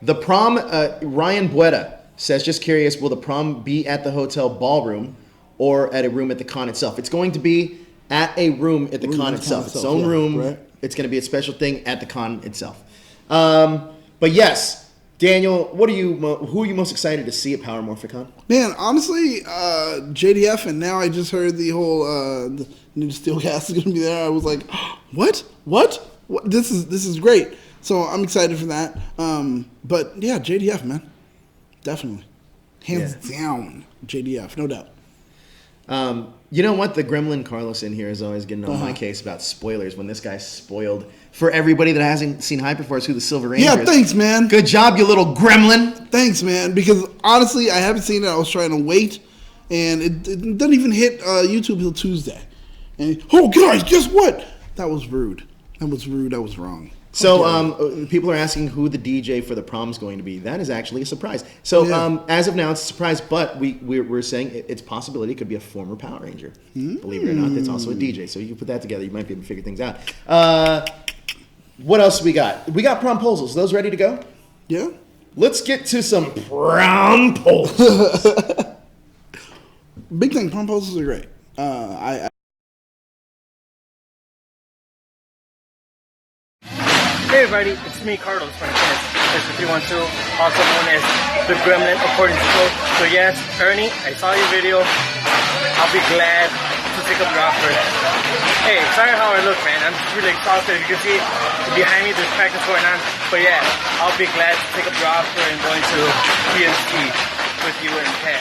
The prom, Ryan Bueta says, just curious, will the prom be at the hotel ballroom or at a room at the con itself? It's going to be at a room at the con itself. Its own room. Right. It's going to be a special thing at the con itself. But yes, Daniel, who are you most excited to see at Power Morphicon? Man, honestly, JDF, and now I just heard the whole the Ninja Steel cast is going to be there. I was like, what? This is great. So I'm excited for that. But yeah, JDF, man, definitely, hands down, JDF, no doubt. You know what? The Gremlin Carlos in here is always getting on my case about spoilers when this guy spoiled for everybody that hasn't seen HyperForce who the Silver Ranger Yeah, is. thanks, man. Good job, you little gremlin. Thanks, man. Because honestly, I haven't seen it. I was trying to wait and it doesn't even hit YouTube till Tuesday. And oh, guys, guess what? That was rude. That was rude. That was wrong. So people are asking who the DJ for the prom is going to be. That is actually a surprise. So as of now, it's a surprise, but we're saying it's a possibility. It could be a former Power Ranger. Believe it or not, that's also a DJ. So you put that together, you might be able to figure things out. What else we got? We got Promposals. Those ready to go? Yeah. Let's get to some Promposals. Big thing. Promposals are great. Hey everybody, it's me, Carlos from Mr. 312, also known as the Gremlin according to Code. So yes, Ernie, I saw your video. I'll be glad to take up your offer. Hey, sorry how I look, man. I'm just really exhausted. You can see behind me there's practice going on. But yeah, I'll be glad to take up your offer and going to PNC with you and Ted.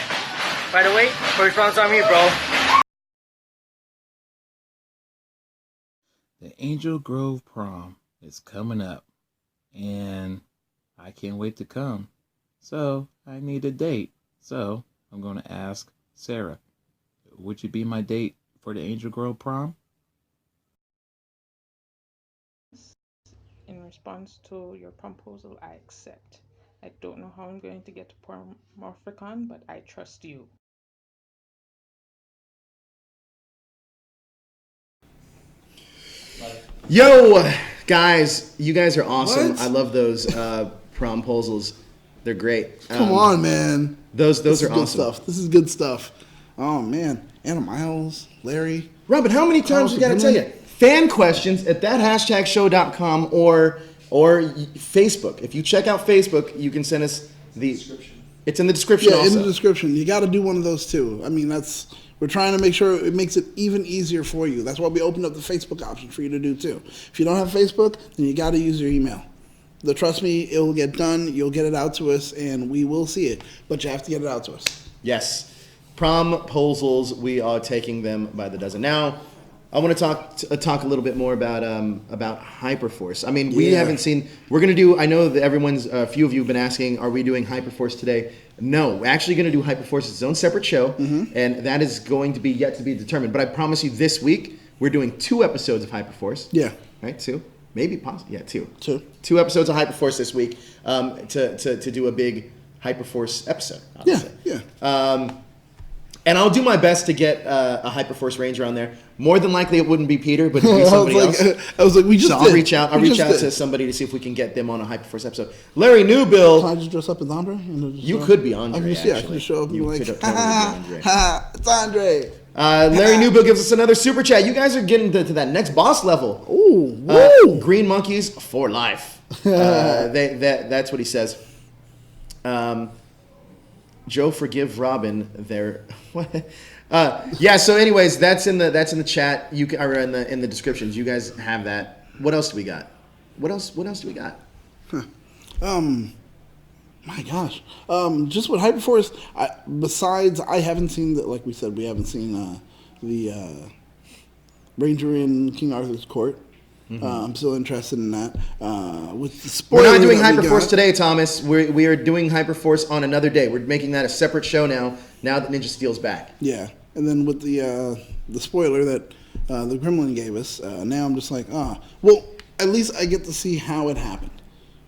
By the way, first round's on me, bro. The Angel Grove prom is coming up, and I can't wait to come. So I need a date. So I'm going to ask Sarah, would you be my date for the Angel Grove prom? In response to your proposal, I accept. I don't know how I'm going to get to Morphicon, but I trust you. Yo, guys, you guys are awesome. What? I love those Promposals. They're great. Come on, man. Those This are is good awesome. stuff. This is good stuff. Oh man, Anna Miles, Larry. Robin, how many times we got to tell you? Fan questions at thathashtagshow.com or Facebook. If you check out Facebook, you can send us the Description. It's in the description Yeah, also. in the description. You got to do one of those too. I mean, we're trying to make sure it makes it even easier for you. That's why we opened up the Facebook option for you to do too. If you don't have Facebook, then you got to use your email. Trust me, it will get done. You'll get it out to us, and we will see it. But you have to get it out to us. Yes. Promposals, we are taking them by the dozen. Now, I want to talk a little bit more about HyperForce. I mean, we haven't seen. We're gonna do. I know that a few of you have been asking, are we doing HyperForce today? No, we're actually gonna do HyperForce. It's its own separate show, and that is going to be yet to be determined. But I promise you, this week we're doing 2 episodes of HyperForce. Yeah. Right, 2, maybe possibly. Yeah, 2. 2 episodes of HyperForce this week to do a big HyperForce episode. Obviously. Yeah. And I'll do my best to get a HyperForce Ranger on there. More than likely, it wouldn't be Peter, but it'd be somebody else. I was like, we just. So I'll reach out. I'll reach out to somebody to see if we can get them on a HyperForce episode. Larry Newbill. Can I just dress up as Andre? You could be Andre. I can just show up and be like, could totally be Andre. it's Andre. Larry Newbill gives us another super chat. You guys are getting to that next boss level. Ooh, woo. Green monkeys for life. That's what he says. Joe, forgive Robin. There. Yeah. So, anyways, that's in the chat. You can, or in the descriptions. You guys have that. What else do we got? What else do we got? My gosh. Just with HyperForce. Besides, I haven't seen that. Like we said, we haven't seen the Ranger in King Arthur's Court. I'm still interested in that. With the spoiler, we're not doing HyperForce today, Thomas. We are doing HyperForce on another day. We're making that a separate show now. Now that Ninja Steel's back. Yeah, and then with the spoiler that the Gremlin gave us, now I'm just like, well, at least I get to see how it happened.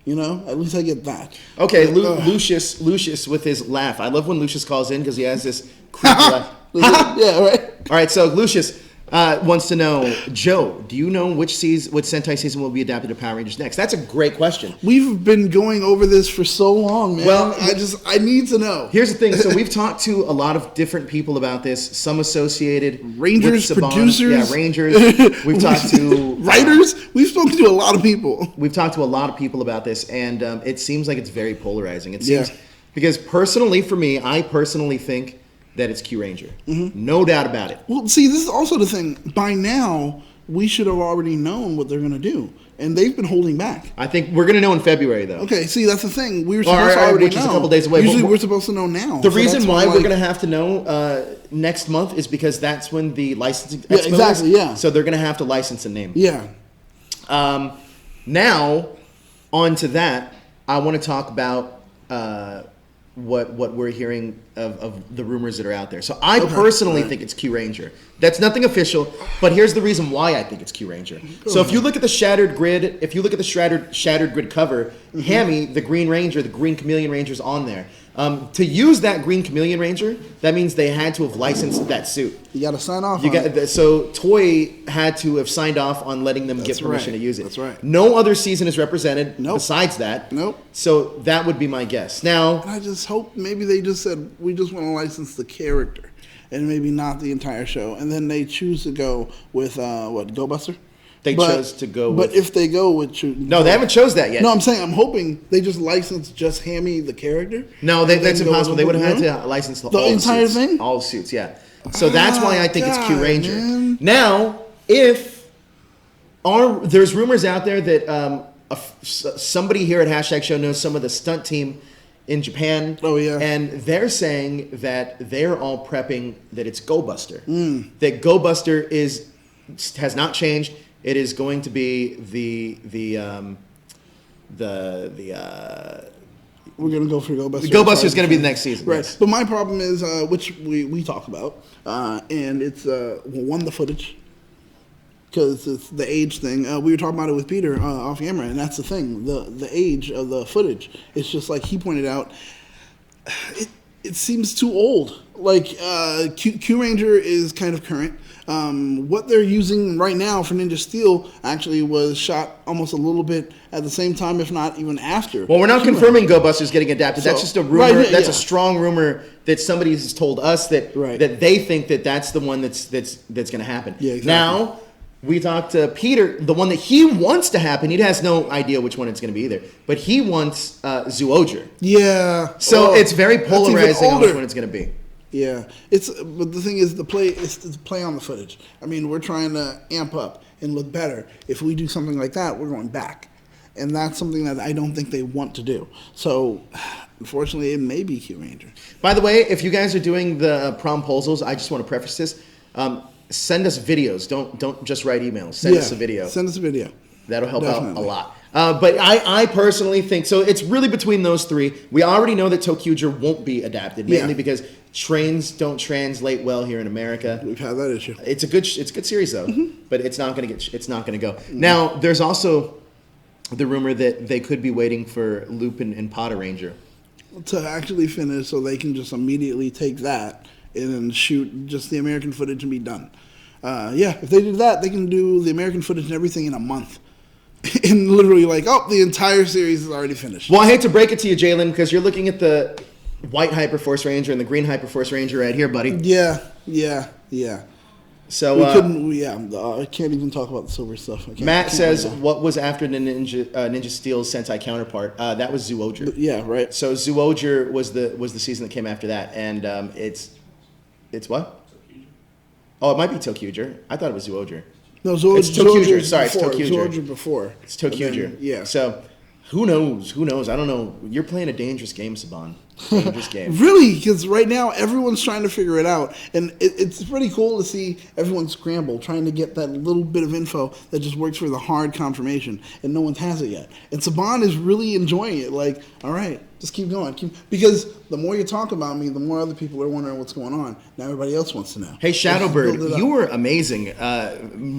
You know, at least I get that. Okay, Lucius with his laugh. I love when Lucius calls in because he has this creepy laugh. Yeah, right. All right, so Lucius wants to know, Joe, do you know which Sentai season will be adapted to Power Rangers next? That's a great question. We've been going over this for so long, man. Well, I need to know. Here's the thing. So we've talked to a lot of different people about this. Some associated Rangers, with Saban. producers. Yeah, Rangers. We've talked to writers. We've spoken to a lot of people. We've talked to a lot of people about this, and it seems like it's very polarizing. It seems because personally, for me, I personally think that it's Q Ranger. No doubt about it. Well, see, this is also the thing. By now, we should have already known what they're going to do. And they've been holding back. I think we're going to know in February, though. Okay, see, that's the thing. We were supposed to already which know. is a couple days away. Usually But we're supposed to know now. The reason why we're going to have to know next month is because that's when the licensing expo exactly, is. yeah. So they're going to have to license a name. Yeah. Now, on to that, I want to talk about what we're hearing of the rumors that are out there. So I personally think it's Q Ranger. That's nothing official, but here's the reason why I think it's Q Ranger. So if you look at the Shattered Grid, Shattered Grid cover, Hammy, the Green Ranger, the Green Chameleon Ranger is on there. To use that Green Chameleon Ranger, that means they had to have licensed that suit. You got to sign off. So Toy had to have signed off on letting them get permission to use it. That's right. No other season is represented besides that. Nope. So that would be my guess. Now, and I just hope maybe they just said we just want to license the character, and maybe not the entire show, and then they choose to go with Go Buster. They chose to go with... But if they go with... No, they haven't chose that yet. No, I'm saying I'm hoping they just license just Hammy, the character. No, that's impossible. They would have had to license the entire suits. thing? All suits, yeah. So that's why I think it's Q Ranger. Man. Now, there's rumors out there that somebody here at Hashtag Show knows some of the stunt team in Japan. Oh, yeah. And they're saying that they're all prepping that it's Go Buster. That Go Buster has not changed. It is going to be we're going to go for Go Buster. Go Buster is going to be the next season. Right. Yes. But my problem is, which we talk about, and it's, one, the footage. Because it's the age thing. We were talking about it with Peter off camera, and that's the thing. The age of the footage. It's just like he pointed out, it seems too old. Like, Q Ranger is kind of current. What they're using right now for Ninja Steel actually was shot almost a little bit at the same time, if not even after. Well, we're not confirming Go Buster's getting adapted. That's just a rumor. Right, that's a strong rumor that somebody has told us that that they think that's the one that's going to happen. Yeah, exactly. Now, we talked to Peter, the one that he wants to happen. He has no idea which one it's going to be either, but he wants Zoologer. Yeah. So it's very polarizing on which one it's going to be. Yeah, but the thing is, the play on the footage. I mean, we're trying to amp up and look better. If we do something like that, we're going back, and that's something that I don't think they want to do. So, unfortunately, it may be Q Ranger. By the way, if you guys are doing the promposals, I just want to preface this: send us videos. Don't just write emails. Send us a video. Send us a video. That'll help out a lot. But I personally think, so it's really between those three. We already know that Tokyuger won't be adapted, mainly because trains don't translate well here in America. We've had that issue. It's a good series though, but it's not gonna go. Now there's also the rumor that they could be waiting for Lupin and Potter Ranger to actually finish, so they can just immediately take that and then shoot just the American footage and be done. If they did that, they can do the American footage and everything in a month. And literally the entire series is already finished. Well, I hate to break it to you, Jalen, because you're looking at the white HyperForce Ranger and the green HyperForce Ranger right here, buddy. Yeah. So I can't even talk about the silver stuff. Matt says, what was after the Ninja Steel's Sentai counterpart? That was Zoologer. Yeah, right. So Zoologer was the season that came after that, and it's what? Oh, it might be Tokyuger. I thought it was Zoologer. No, Zoologer. It's Tokyuger. Sorry, it's Tokyuger. Zoologer before. It's Tokyuger. Then, yeah. So, who knows? I don't know. You're playing a dangerous game, Saban. Dangerous game. Really? Because right now, everyone's trying to figure it out. And it's pretty cool to see everyone scramble, trying to get that little bit of info that just works for the hard confirmation. And no one has it yet. And Saban is really enjoying it. Like, all right, just keep going. Because the more you talk about me, the more other people are wondering what's going on. Now everybody else wants to know. Hey, Shadowbird, you were amazing.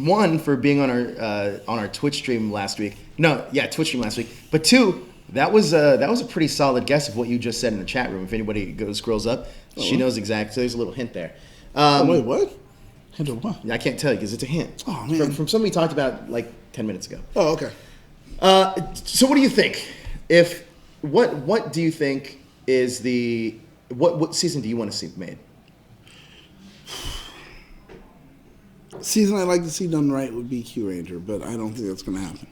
One, for being on our Twitch stream last week. Twitch stream last week. But two, that was a pretty solid guess of what you just said in the chat room. If anybody scrolls up, she knows exactly. So there's a little hint there. Wait, what? Hint of what? I can't tell you because it's a hint. Oh, man. From something we talked about like 10 minutes ago. Oh, okay. So what do you think? What do you think is the what season do you want to see made? Season I'd like to see done right would be Q Ranger, but I don't think that's going to happen.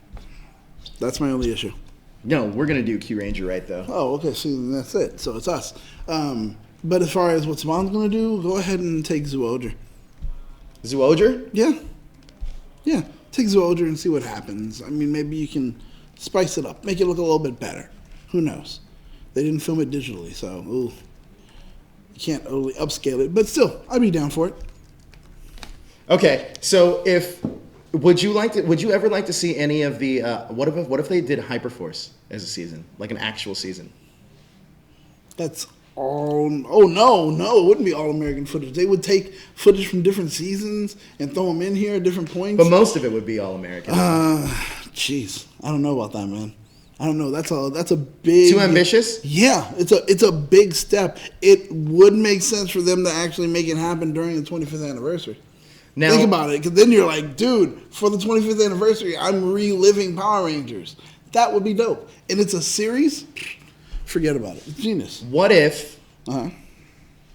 That's my only issue. No, we're going to do Q Ranger right, though. Oh, okay. See, that's it. So it's us. But as far as what Saban's going to do, go ahead and take Zoologer. Zoologer? Yeah. Yeah. Take Zoologer and see what happens. I mean, maybe you can spice it up. Make it look a little bit better. Who knows? They didn't film it digitally, so you can't really upscale it. But still, I'd be down for it. Okay, so would you ever like to see any of the what if they did HyperForce as a season, like an actual season? That's No, it wouldn't be all American footage. They would take footage from different seasons and throw them in here at different points. But most of it would be all American. Jeez, I don't know about that, man. I don't know. That's a big. Too ambitious? Yeah, it's a big step. It would make sense for them to actually make it happen during the 25th anniversary. Now, think about it, because then you're like, dude, for the 25th anniversary, I'm reliving Power Rangers. That would be dope. And it's a series. Forget about it. It's genius. What if? Uh-huh.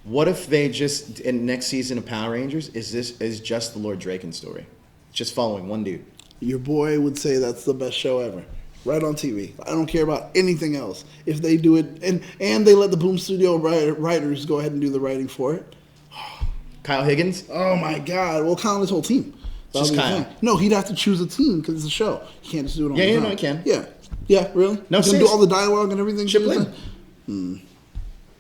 What if they just in next season of Power Rangers is just the Lord Draken story, just following one dude? Your boy would say that's the best show ever, right on TV. I don't care about anything else. If they do it, and they let the Boom Studio writers go ahead and do the writing for it. Kyle Higgins? Oh my God! Well, Kyle and his whole team. Just Kyle. No, he'd have to choose a team because it's a show. You can't just do it on his own. No, he can. Yeah, really? No, you can do all the dialogue and everything. Chip Lynn.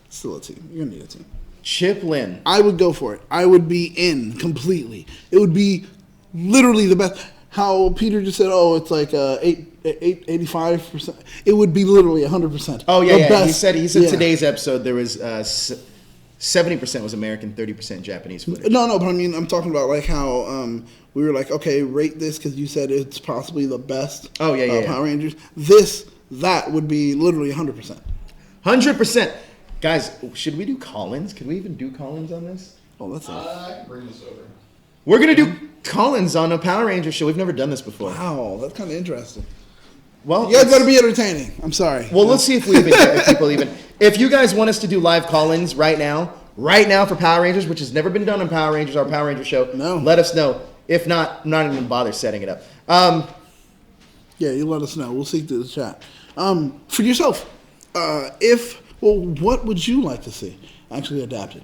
Still a team. You're gonna need a team. Chip Lynn. I would go for it. I would be in completely. It would be literally the best. How Peter just said, "Oh, it's like 85%." It would be literally 100%. Oh yeah. Best. He said today's episode there was 70% was American, 30% Japanese footage. No, but I mean, I'm talking about like how we were like, okay, rate this because you said it's possibly the best. Oh yeah. Power Rangers. That would be literally 100%. 100%. Guys, should we do call-ins? Could we even do call-ins on this? Oh, that's I can bring this over. We're gonna do call-ins on a Power Ranger show. We've never done this before. wow. That's kind of interesting. Well, You guys got to be entertaining. I'm sorry. Well, let's see if we even if people even. If you guys want us to do live call-ins right now for Power Rangers, which has never been done on Power Rangers, our Power Ranger show, No. let us know. If not, I'm not even bother setting it up. Yeah, you let us know. We'll see through the chat. For yourself, what would you like to see actually adapted?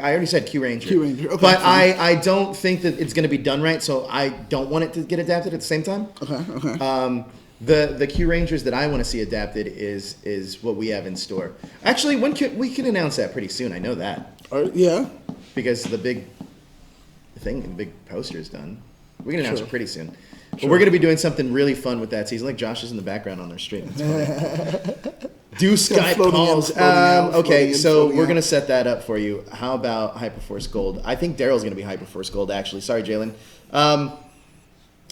I already said Q Ranger. Q Ranger, okay, But fine. I don't think that it's going to be done right, so I don't want it to get adapted at the same time. Okay. The Q Rangers that I want to see adapted is what we have in store. Actually, we can announce that pretty soon. I know that. Yeah. Because the big poster is done. We're going to announce Sure. it pretty soon. But we're going to be doing something really fun with that season. Like Josh is in the background on their stream. It's funny. Do Skype floating in, calls. floating out, Okay, floating in, so floating we're out. going to set that up for you. How about HyperForce Gold? I think Darrel's going to be HyperForce Gold, actually. Sorry, Jalen.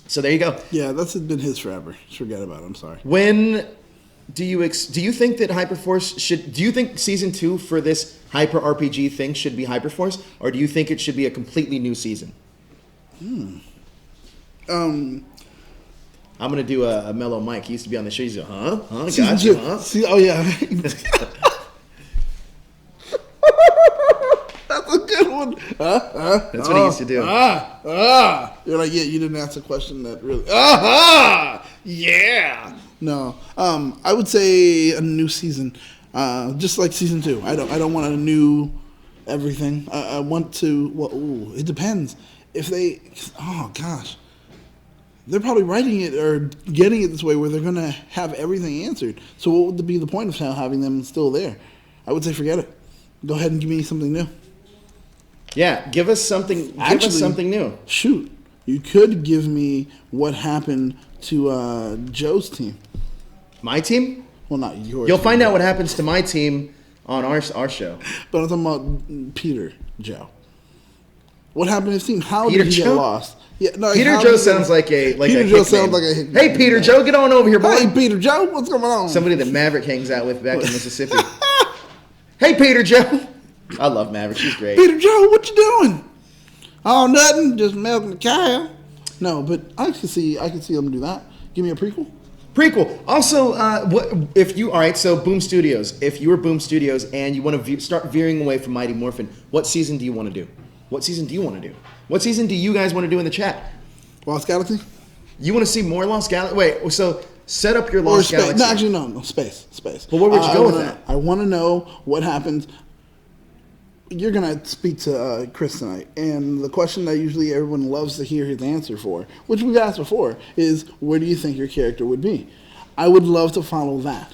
So there you go. Yeah, that's been his forever. Just forget about it. I'm sorry. When do you think that HyperForce should? Do you think season 2 for this Hyper RPG thing should be HyperForce, or do you think it should be a completely new season? I'm gonna do a mellow Mike. He used to be on the show. He's like, huh? Season Gotcha, 2. huh? See, oh yeah. That's a good one. That's what he used to do. You're like, yeah, you didn't ask a question that really. Yeah. No. I would say a new season, just like season 2. I don't want a new everything. I want to. Well, it depends. If they, oh gosh, they're probably writing it or getting it this way where they're gonna have everything answered. So what would be the point of having them still there? I would say forget it. Go ahead and give me something new. Yeah, give us something. Give us something new. Shoot, you could give me what happened to Joe's team. My team? Well, not yours. You'll find out what happens to my team on our show. But I'm talking about Peter Joe. What happened to his team? How Peter did he Joe? get lost? Yeah, no, Peter how Joe did he sounds get- like a Peter a Joe hick sounds name. like a hick Hey, name. Peter Joe, get on over here, boy. Hey, Peter Joe, what's going on? Somebody that Maverick hangs out with back in Mississippi. Hey, Peter Joe. I love Maverick. She's great. Peter Joe, what you doing? Oh, nothing. Just milking the cow. No, but I can see them do that. Give me a prequel. Prequel. Also, all right, so Boom Studios. If you were Boom Studios and you want to start veering away from Mighty Morphin, what season do you want to do? What season do you want to do? What season do you guys want to do in the chat? Lost Galaxy? You want to see more Lost Galaxy? Wait, so set up your Lost Or space? Galaxy. No, actually, no, space. But where would you go with wanna- that? I want to know what happens. You're going to speak to Chris tonight, and the question that usually everyone loves to hear his answer for, which we've asked before, is where do you think your character would be? I would love to follow that.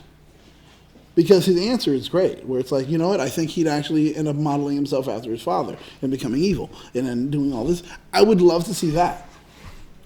Because his answer is great, where it's like, you know what, I think he'd actually end up modeling himself after his father and becoming evil and then doing all this. I would love to see that.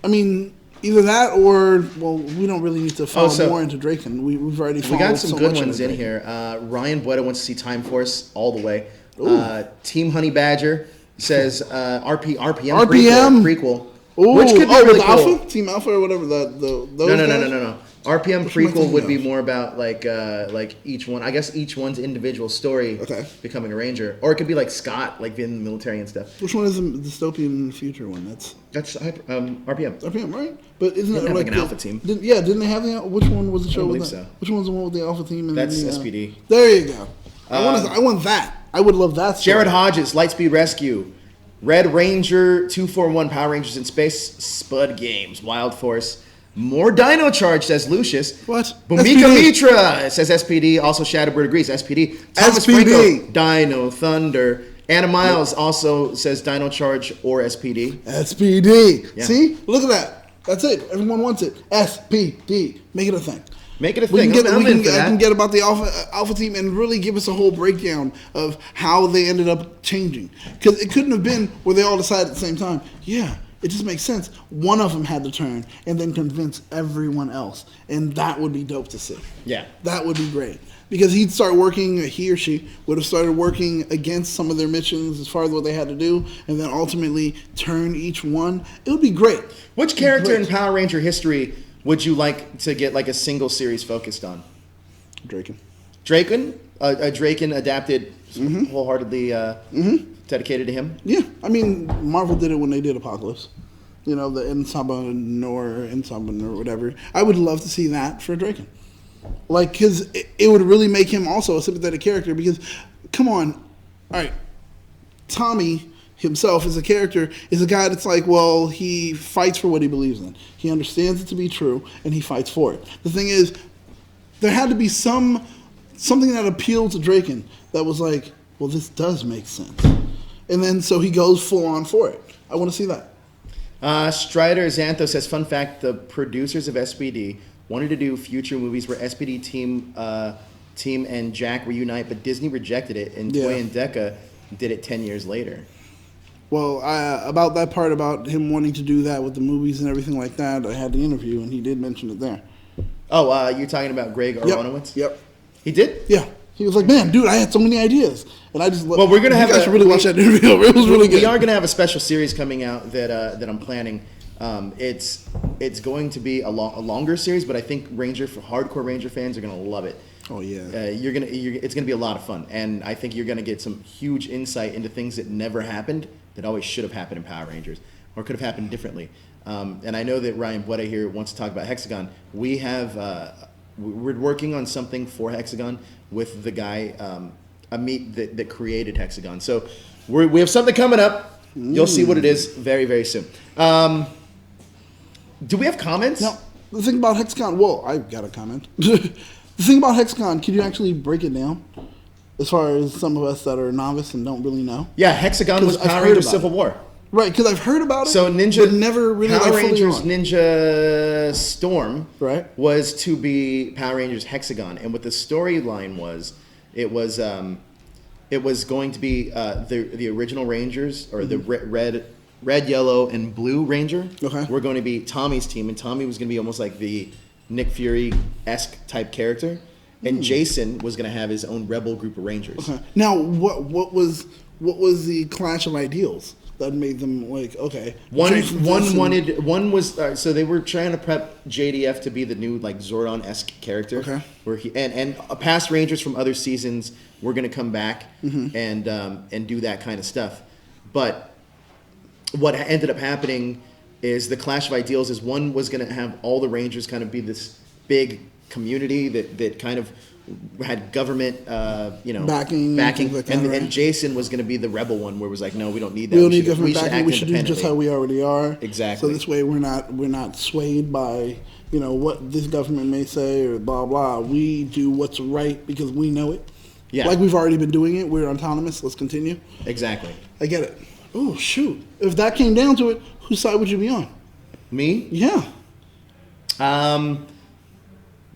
I mean, Either that or, well, we don't really need to follow more into Draken. We've already followed We got some so good much ones in into here. Ryan Buetta wants to see Time Force all the way. Ooh. Team Honey Badger says RPM prequel. Ooh, Which could be really cool. Alpha? Team Alpha or whatever. Those No. RPM Which one prequel would be of? more about like each one. I guess each one's individual story becoming a ranger, or it could be like Scott, like being in the military and stuff. Which one is the dystopian future one? That's RPM. RPM, right? But isn't it like an alpha team? Didn't they have the? Which one was the show? I with believe that? so. Which one was the one with the alpha team? And That's the, SPD. There you go. I want that. I would love that. Story. Jared Hodges, Lightspeed Rescue, Red Ranger 241, Power Rangers in Space, Spud Games, Wild Force. More Dino Charge, says Lucius. What? Bumika SPD. Mitra says SPD. Also, Shadowbird agrees. SPD. Thomas Franco, Dino Thunder. Anna Miles also says Dino Charge or SPD. SPD. Yeah. See? Look at that. That's it. Everyone wants it. SPD. Make it a thing. Make it a thing. I can get about the alpha team and really give us a whole breakdown of how they ended up changing. Because it couldn't have been where they all decided at the same time. Yeah. It just makes sense. One of them had to turn and then convince everyone else. And that would be dope to see. Yeah. That would be great. Because he or she would have started working against some of their missions as far as what they had to do, and then ultimately turn each one. It would be great. Which character in Power Ranger history would you like to get like a single series focused on? Draken. Draken? Draken adapted wholeheartedly dedicated to him? Yeah. I mean, Marvel did it when they did Apocalypse. You know, the Insaba or whatever. I would love to see that for Draken. Like, because it would really make him also a sympathetic character because, come on, all right, Tommy himself as a character is a guy that's like, well, he fights for what he believes in. He understands it to be true, and he fights for it. The thing is, there had to be something that appealed to Draken that was like, well, this does make sense. And then so he goes full on for it. I want to see that. Strider Xanthos says, fun fact, the producers of SPD wanted to do future movies where SPD team and Jack reunite, but Disney rejected it, and Toei and Decca did it 10 years later. Well, about that part about him wanting to do that with the movies and everything like that, I had the interview, and he did mention it there. Oh, you're talking about Greg Aronowitz? Yep. He did? Yeah. He was like, man, dude, I had so many ideas. And I just well, we're gonna have you guys should really watch that interview. It was really good. We are going to have a special series coming out that I'm planning. It's going to be a longer series, but I think hardcore Ranger fans are going to love it. Oh yeah. It's going to be a lot of fun, and I think you're going to get some huge insight into things that never happened that always should have happened in Power Rangers or could have happened differently. And I know that Ryan Buetta here wants to talk about Hexagon. We're working on something for Hexagon with the guy Amit that created Hexagon. So we have something coming up. You'll see what it is very, very soon. Do we have comments? No. The thing about Hexagon, I've got a comment. The thing about Hexagon, can you actually break it down? As far as some of us that are novice and don't really know. Yeah, Hexagon was Power Rangers Civil War. Right, because I've heard about it. So but never really Power like fully Rangers on. Ninja Storm was to be Power Rangers Hexagon, and what the storyline was, it was going to be the original Rangers or the red, yellow, and blue Ranger. Okay. Were going to be Tommy's team, and Tommy was going to be almost like the Nick Fury-esque type character, and Jason was going to have his own rebel group of Rangers. Okay. Now, what was the clash of ideals that made them like okay? One was so they were trying to prep JDF to be the new like Zordon-esque character. Okay. Where and past Rangers from other seasons were going to come back and do that kind of stuff, but what ended up happening is the clash of ideals is one was going to have all the Rangers kind of be this big community that kind of had government, backing, and Jason was going to be the rebel one, where it was like, no, we don't need that. We don't need government backing. We should do just how we already are. Exactly. So this way, we're not swayed by what this government may say or blah blah. We do what's right because we know it. Yeah. Like we've already been doing it. We're autonomous. Let's continue. Exactly. I get it. Oh shoot! If that came down to it, whose side would you be on? Me? Yeah.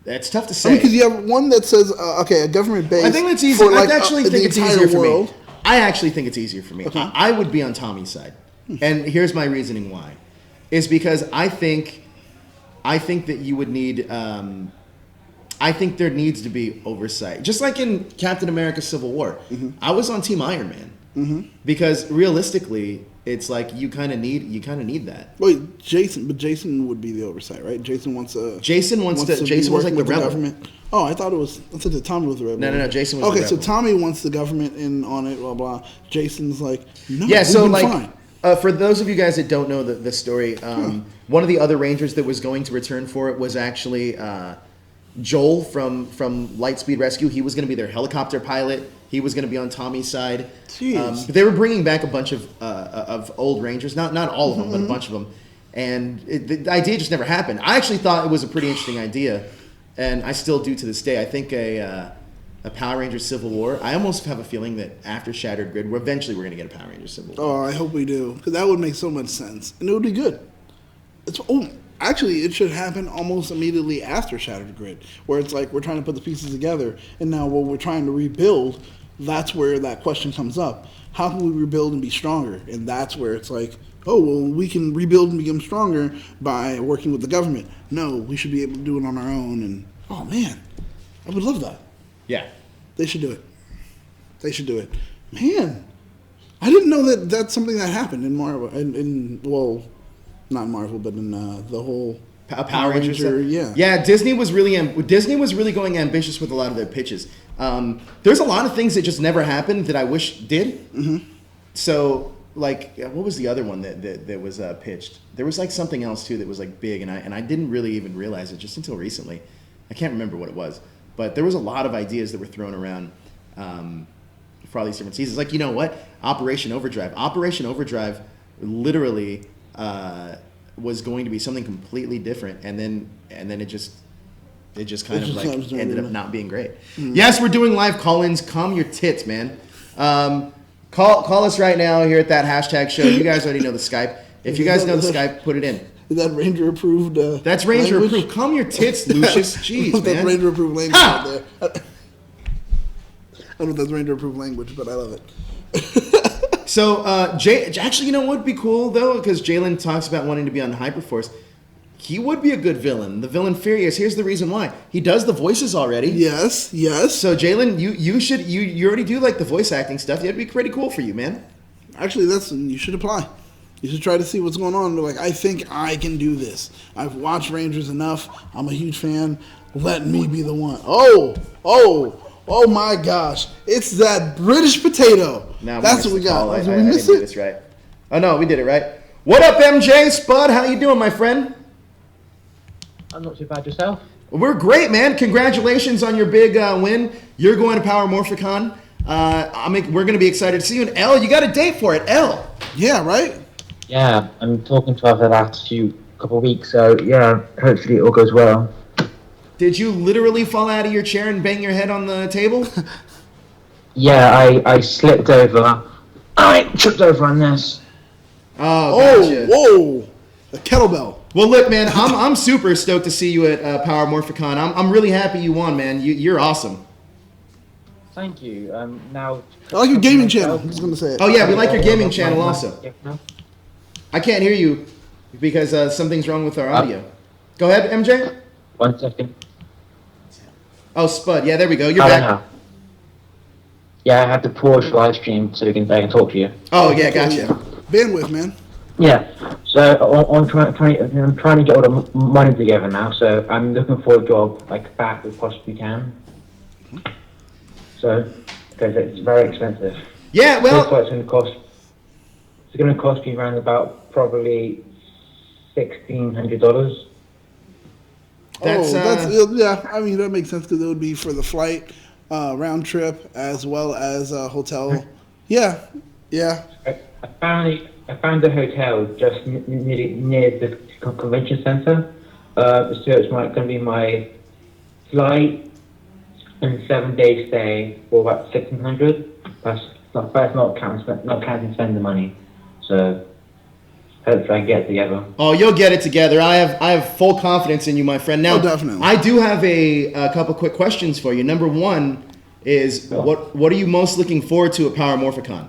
That's tough to say. Because you have one that says, a government base. I think that's easy. I actually think it's easier for me. I actually think it's easier for me. Okay. I would be on Tommy's side. And here's my reasoning why. Is because I think I think that you would need. I think there needs to be oversight, just like in Captain America: Civil War. I was on Team Iron Man because realistically, it's like you kind of need that. Wait, Jason would be the oversight, right? Jason wants to. Jason was like the rebel. Government. Oh, I thought that Tommy was the rebel. No. Jason was okay. the rebel. So Tommy wants the government in on it. Blah blah. Jason's like, no. Yeah. So like, fine. For those of you guys that don't know the story, one of the other Rangers that was going to return for it was actually Joel from Lightspeed Rescue. He was going to be their helicopter pilot. He was going to be on Tommy's side. But they were bringing back a bunch of old Rangers, not all of them, but a bunch of them. And the idea just never happened. I actually thought it was a pretty interesting idea, and I still do to this day. I think a Power Rangers Civil War. I almost have a feeling that after Shattered Grid, eventually we're going to get a Power Rangers Civil War. Oh, I hope we do, because that would make so much sense, and it would be good. Actually, it should happen almost immediately after Shattered Grid, where it's like we're trying to put the pieces together, and now when we're trying to rebuild, that's where that question comes up. How can we rebuild and be stronger? And that's where it's like, oh, well, we can rebuild and become stronger by working with the government. No, we should be able to do it on our own. And, oh, man, I would love that. Yeah. They should do it. They should do it. Man, I didn't know that that's something that happened in Marvel. Well, not Marvel, but in the whole Power Rangers. Yeah. Yeah, Disney was really going ambitious with a lot of their pitches. There's a lot of things that just never happened that I wish did. So, like, what was the other one that was pitched? There was like something else too that was like big, and I didn't really even realize it just until recently. I can't remember what it was, but there was a lot of ideas that were thrown around for all these different seasons. Like, you know what? Operation Overdrive. Operation Overdrive literally was going to be something completely different, and then it just kind of like ended up not being great. Yes, we're doing live call-ins. Calm your tits, man. Call us right now here at that hashtag show. You guys already know the Skype. If you guys know the Skype, put it in. Is that Ranger approved? That's Ranger approved. Calm your tits, Lucius. Jeez, man. That's Ranger approved language out there. I don't know if that's Ranger approved language, but I love it. So, actually, you know what would be cool though, because Jalen talks about wanting to be on HyperForce. He would be a good villain. The villain Furious. Here's the reason why. He does the voices already. Yes. So Jalen, you already do like the voice acting stuff. It'd be pretty cool for you, man. Actually, you should apply. You should try to see what's going on. Like, I think I can do this. I've watched Rangers enough. I'm a huge fan. Let me be the one. Oh my gosh. It's that British potato. Now that's what we got. Did we miss it? This right. Oh no, we did it right. What up, MJ Spud? How you doing, my friend? I'm not too bad. Yourself? We're great, man. Congratulations on your big win. You're going to Power Morphicon. We're going to be excited to see you. And L, you got a date for it, L. Yeah, right? Yeah, I'm talking to her for the last couple of weeks, so yeah, hopefully it all goes well. Did you literally fall out of your chair and bang your head on the table? Yeah, I slipped over. I tripped over on this. Oh, gotcha. Whoa. A kettlebell. Well, look, man, I'm super stoked to see you at Power Morphicon. I'm really happy you won, man. You're awesome. Thank you. Now I like your gaming channel. I was going to say it. Oh, yeah, we like your gaming channel also. I can't hear you because something's wrong with our audio. Go ahead, MJ. 1 second. Oh, Spud. Yeah, there we go. You're back. Know. Yeah, I had to pause the live stream so I can talk to you. Oh, yeah, gotcha. Bandwidth, man. Yeah, so I'm trying to get all the money together now, so I'm looking for a job like fast as possibly can. So, because it's very expensive. Yeah, well, it's going to cost me around about probably $1,600. Yeah. I mean, that makes sense because it would be for the flight, round trip, as well as a hotel. Yeah. I found a hotel just near the convention center. So it's going to be my flight and 7-day stay for about $1,600. That's not counting spending money. So hopefully I can get it together. Oh, you'll get it together. I have full confidence in you, my friend. Now, definitely. I do have a couple quick questions for you. Number one is what are you most looking forward to at Power Morphicon?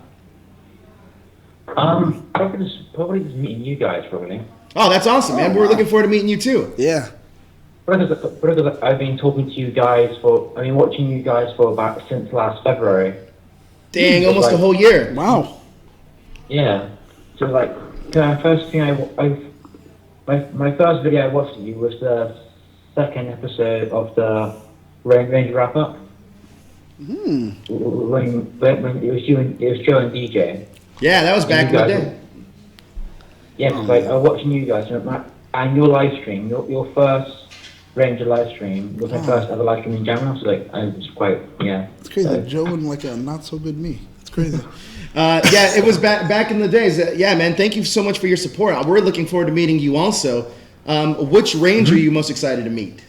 Probably just meeting you guys, probably. Oh, that's awesome, man. We're looking forward to meeting you too. Yeah. Because I've been talking to you guys watching you guys for about since last February. Dang, almost a whole year. Wow. Yeah. So like, first thing my first video I watched of you was the second episode of the Range Wrap Up. When it was Joe and DJ. Yeah, that was back in the day. Yeah, because like I was watching you guys and your live stream, your first Ranger live stream was my first ever live stream in general. So like I was quite It's crazy. Joe and like a not so good me. It's crazy. Yeah, it was back in the days. Yeah, man. Thank you so much for your support. We're looking forward to meeting you also. Which Ranger are you most excited to meet?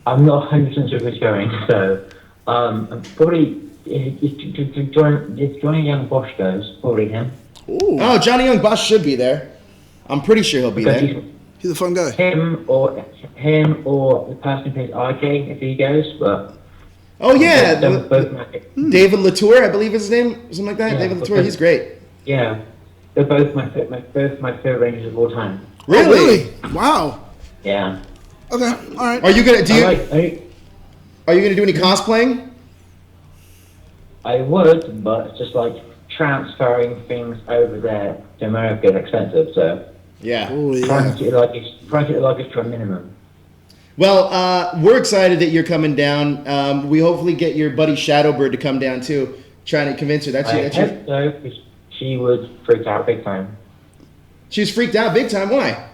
I'm not 100% sure who's going, so I'm probably if Johnny Young Bosch goes, probably him. Ooh. Oh, Johnny Young Bosch should be there. I'm pretty sure he'll be there. He's a fun guy. Him or the person who plays RJ if he goes, but. Oh yeah, both David Latour, I believe is his name, something like that. Yeah, David Latour, he's great. Yeah, they're both my favorite Rangers of all time. Really? Wow. Yeah. Okay. All right. Are you gonna Are you gonna do any cosplaying? I would, but it's just like transferring things over there to America is expensive, so. Yeah. Oh, Trying yeah. to get the luggage to a minimum. Well, we're excited that you're coming down. We hopefully get your buddy Shadowbird to come down too. Trying to convince her. That's I your. hope so, 'cause she would freak out big time. She's freaked out big time. Why?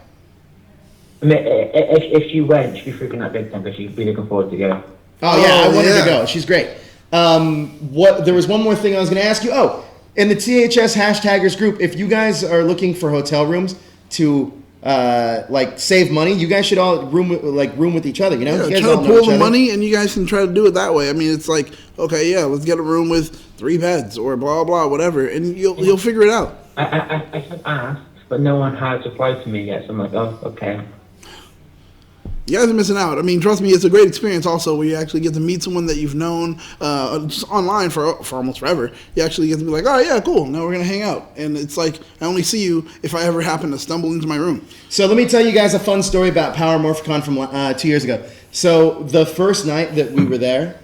I mean, if she went, she'd be freaking out big time because she'd be looking forward to go. Oh yeah, I want her yeah. to go. She's great. There was one more thing I was going to ask you. Oh, in the THS hashtaggers group, if you guys are looking for hotel rooms to like save money, you guys should all room with each other. You know, Yeah, you guys try all to know pool each the other. money, and you guys can try to do it that way. I mean, it's like, okay, yeah, let's get a room with 3 beds or blah blah whatever, and you'll figure it out. I have asked, but no one has replied to me yet, so I'm like, oh, okay. You guys are missing out. I mean, trust me, it's a great experience also where you actually get to meet someone that you've known just online for almost forever. You actually get to be like, oh, yeah, cool, now we're going to hang out. And it's like, I only see you if I ever happen to stumble into my room. So let me tell you guys a fun story about Power Morphicon from 2 years ago. So the first night that we were there,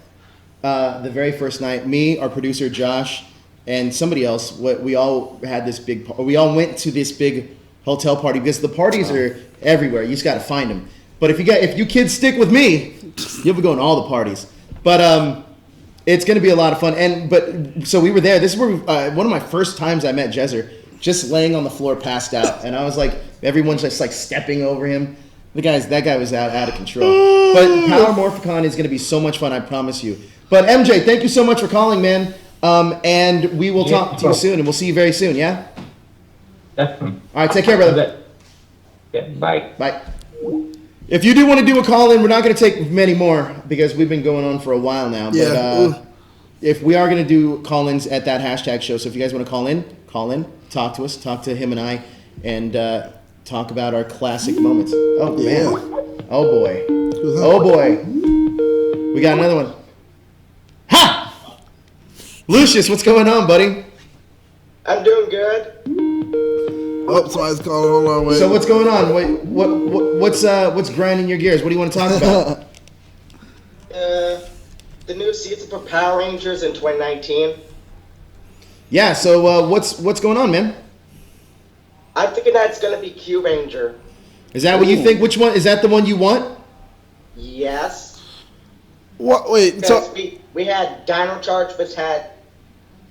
the very first night, me, our producer Josh, and somebody else, we all had this we all went to this big hotel party because the parties are everywhere. You just got to find them. But if you kids stick with me, you'll be going to all the parties. But it's going to be a lot of fun. So we were there. This is where one of my first times I met Jezer, just laying on the floor, passed out, and I was like, everyone's just like stepping over him. That guy was out of control. But Power Morphicon is going to be so much fun, I promise you. But MJ, thank you so much for calling, man. And we will talk to you soon, and we'll see you very soon. Yeah. Definitely. All right, take care, brother. Yeah, bye. Bye. If you do want to do a call-in, we're not going to take many more because we've been going on for a while now. But Yeah. if we are going to do call-ins at that hashtag show, so if you guys want to call in, talk to us, talk to him and I, and talk about our classic moments. Oh, man. Yeah. Oh, boy. Oh, boy. We got another one. Ha! Lucius, what's going on, buddy? I'm doing good. Oh, somebody's calling. Hold on, wait. So what's going on? What's grinding your gears? What do you want to talk about? The new season for Power Rangers in 2019. Yeah. So what's going on, man? I'm thinking that it's gonna be Q Ranger. Is that what you think? Which one is that? The one you want? Yes. What? Wait. Because So we had Dino Charge, which had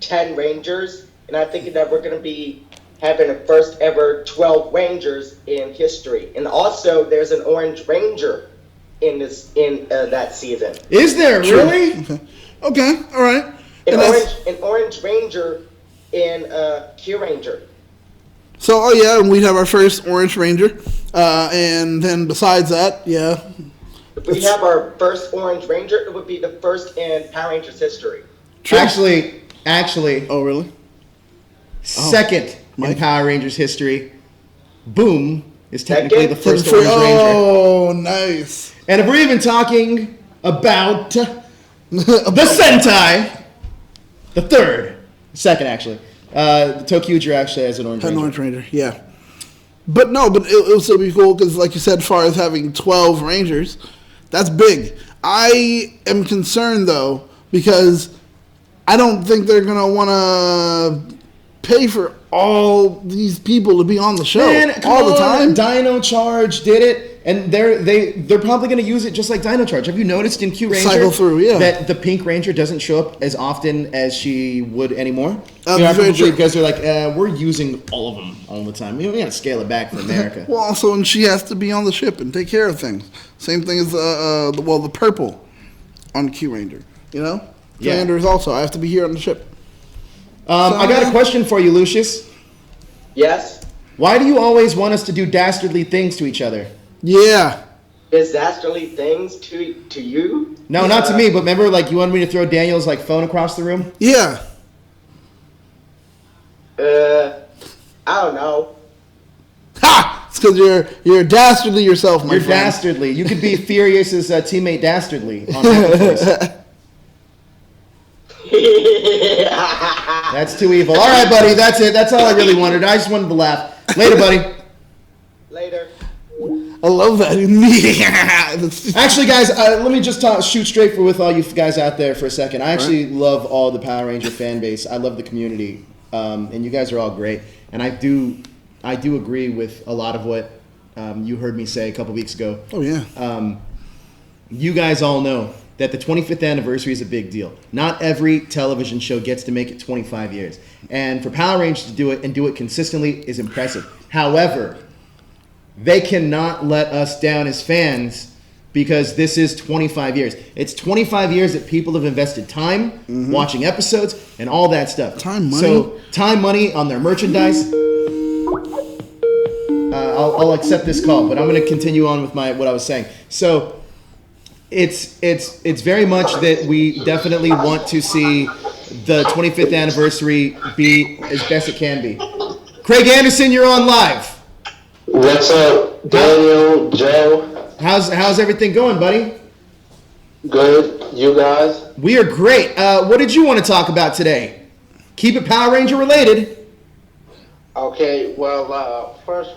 10 Rangers, and I'm thinking that we're gonna be having the first ever 12 Rangers in history. And also, there's an Orange Ranger in that season. Is there really? okay. All right. An Orange Ranger in Q Ranger. So, oh yeah, and we'd have our first Orange Ranger, and then besides that, yeah. If we have our first Orange Ranger, it would be the first in Power Rangers history. True. Actually. Oh really? Second in Mike? Power Rangers history. Boom is technically the first Free- Orange Ranger. Oh, nice. And if we're even talking about the Sentai, second actually. The Tokyuger actually has an Orange An Ranger. Orange Ranger, yeah. But it would still be cool because, like you said, as far as having 12 Rangers, that's big. I am concerned, though, because I don't think they're going to want to pay for all these people to be on the show all the time. Dino Charge did it, and they're probably going to use it just like Dino Charge. Have you noticed in Q Ranger cycle through, that the Pink Ranger doesn't show up as often as she would anymore? Very true. Because they're like, we're using all of them all the time. We got to scale it back for America. Well, also, and she has to be on the ship and take care of things. Same thing as the purple on Q Ranger. You know, Commanders also. I have to be here on the ship. I got a question for you, Lucius. Yes? Why do you always want us to do dastardly things to each other? Yeah. Is dastardly things to you? No, not to me, but remember, like, you wanted me to throw Daniel's, like, phone across the room? Yeah. I don't know. Ha! It's because you're dastardly yourself, my You're friend. dastardly. You could be Furious's teammate Dastardly on HyperForce. That's too evil. All right, buddy. That's it. That's all I really wanted. I just wanted to laugh. Later, buddy. Later. I love that. Actually, guys, let me just shoot straight with all you guys out there for a second. I actually love all the Power Ranger fan base. I love the community, and you guys are all great. And I do agree with a lot of what you heard me say a couple weeks ago. Oh yeah. You guys all know that the 25th anniversary is a big deal. Not every television show gets to make it 25 years. And for Power Rangers to do it and do it consistently is impressive. However, they cannot let us down as fans because this is 25 years. It's 25 years that people have invested time watching episodes and all that stuff. Time, money. So, time, money on their merchandise. I'll accept this call, but I'm going to continue on with what I was saying. So, it's very much that we definitely want to see the 25th anniversary be as best it can be. Craig Anderson, you're on live. What's up, Daniel, Joe? How's everything going, buddy? Good. You guys? We are great. What did you want to talk about today? Keep it Power Ranger related. Okay. Well, first,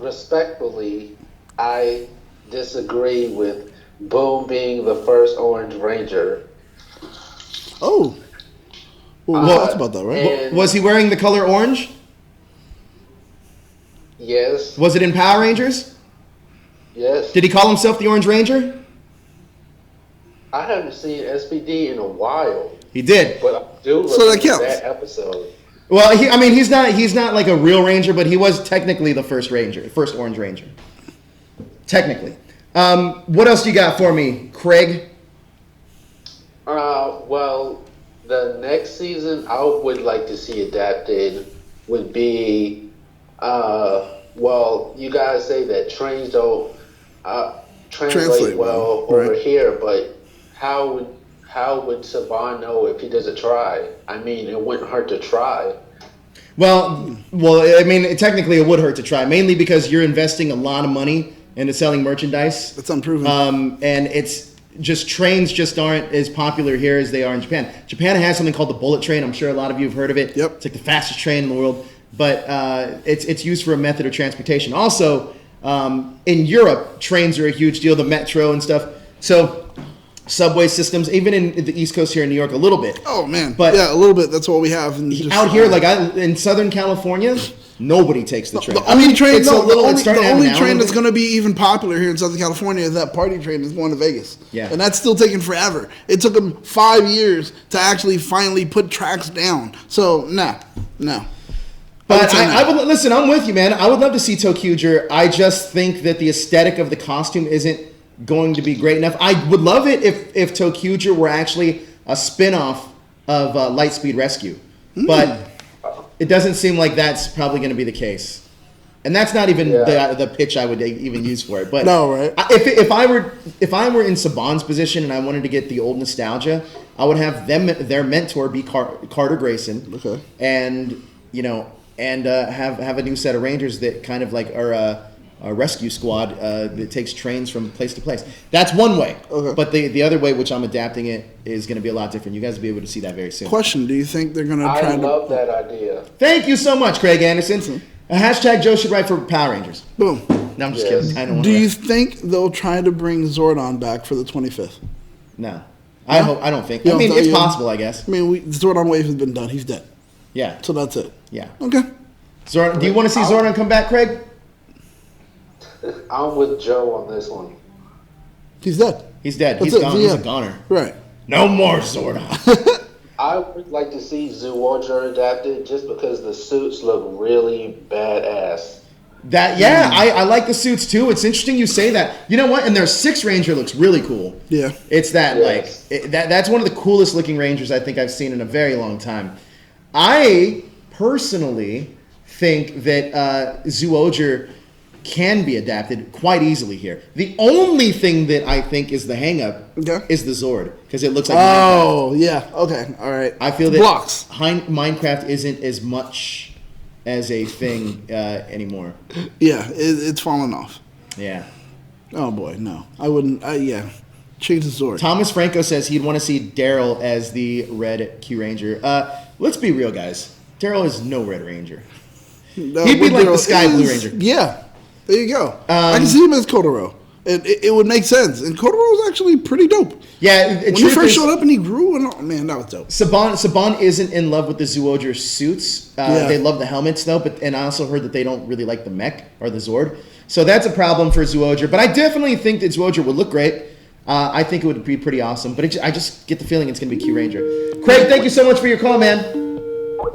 respectfully, I disagree with Boom being the first Orange Ranger. Oh. Well, we talked about that, right? Was he wearing the color orange? Yes. Was it in Power Rangers? Yes. Did he call himself the Orange Ranger? I haven't seen SPD in a while. He did. But I do remember that episode. Well, he's not like a real Ranger, but he was technically the first Orange Ranger. Technically. What else do you got for me, Craig? Well, the next season I would like to see adapted would be, well, you guys say that trains don't translate well over here, but how would Saban know if he doesn't try? I mean, it wouldn't hurt to try. Well, I mean, technically it would hurt to try, mainly because you're investing a lot of money into selling merchandise. That's unproven. And it's just trains just aren't as popular here as they are in Japan. Japan has something called the bullet train. I'm sure a lot of you have heard of it. Yep. It's like the fastest train in the world, but it's used for a method of transportation. Also, in Europe, trains are a huge deal, the metro and stuff. So subway systems, even in the East Coast here in New York, a little bit. Oh man, but yeah, a little bit. That's what we have. Out here, like in Southern California, nobody takes the train. The only train that's that's going to be even popular here in Southern California is that party train that's going to Vegas. Yeah. And that's still taking forever. It took them 5 years to actually finally put tracks down. So, no. But I would listen. I'm with you, man. I would love to see ToQger. I just think that the aesthetic of the costume isn't going to be great enough. I would love it if ToQger were actually a spin-off of Lightspeed Rescue, but it doesn't seem like that's probably going to be the case. And that's not even the pitch I would even use for it. But no, right? If I were in Saban's position and I wanted to get the old nostalgia, I would have their mentor be Carter Grayson. Okay. And have a new set of Rangers that kind of like are a rescue squad that takes trains from place to place. That's one way. Okay. But the other way, which I'm adapting it, is going to be a lot different. You guys will be able to see that very soon. Question: do you think they're going to try? I love that idea. Thank you so much, Craig Anderson. Hashtag Joe should write for Power Rangers. Boom. No, I'm just kidding. I don't want Do you think they'll try to bring Zordon back for the 25th? No. I don't think. I mean, it's possible, I guess. I mean, Zordon Wave has been done. He's dead. Yeah. So that's it. Yeah. Okay. Zordon, do you want to see Zordon come back, Craig? I'm with Joe on this one. He's dead. He's dead. That's He's it. gone. He's a goner. Right. No more Zordon. I would like to see Zyuohger adapted just because the suits look really badass. I like the suits too. It's interesting you say that. You know what? And their 6 Ranger looks really cool. Yeah. It's that that's one of the coolest looking Rangers I think I've seen in a very long time. I personally think that Zyuohger can be adapted quite easily here. The only thing that I think is the hang-up is the Zord, because it looks like Minecraft. Yeah. Okay. All right. I feel that blocks. Minecraft isn't as much as a thing anymore. Yeah, it's fallen off. Yeah. Oh boy, no. I wouldn't. Yeah. Change the Zord. Thomas Franco says he'd want to see Darrel as the Red Q Ranger. Let's be real, guys. Darrel is no Red Ranger. No, he'd be like the Sky Blue Ranger. Yeah. There you go. I can see him as Kotaro. It would make sense. And Kotaro is actually pretty dope. Yeah. When he first showed up and he grew, and man, that was dope. Saban isn't in love with the Zyuohger suits. They love the helmets, though. And I also heard that they don't really like the mech or the Zord. So that's a problem for Zyuohger. But I definitely think that Zyuohger would look great. I think it would be pretty awesome. But I just get the feeling it's going to be Q Ranger. Craig, thank you so much for your call, man.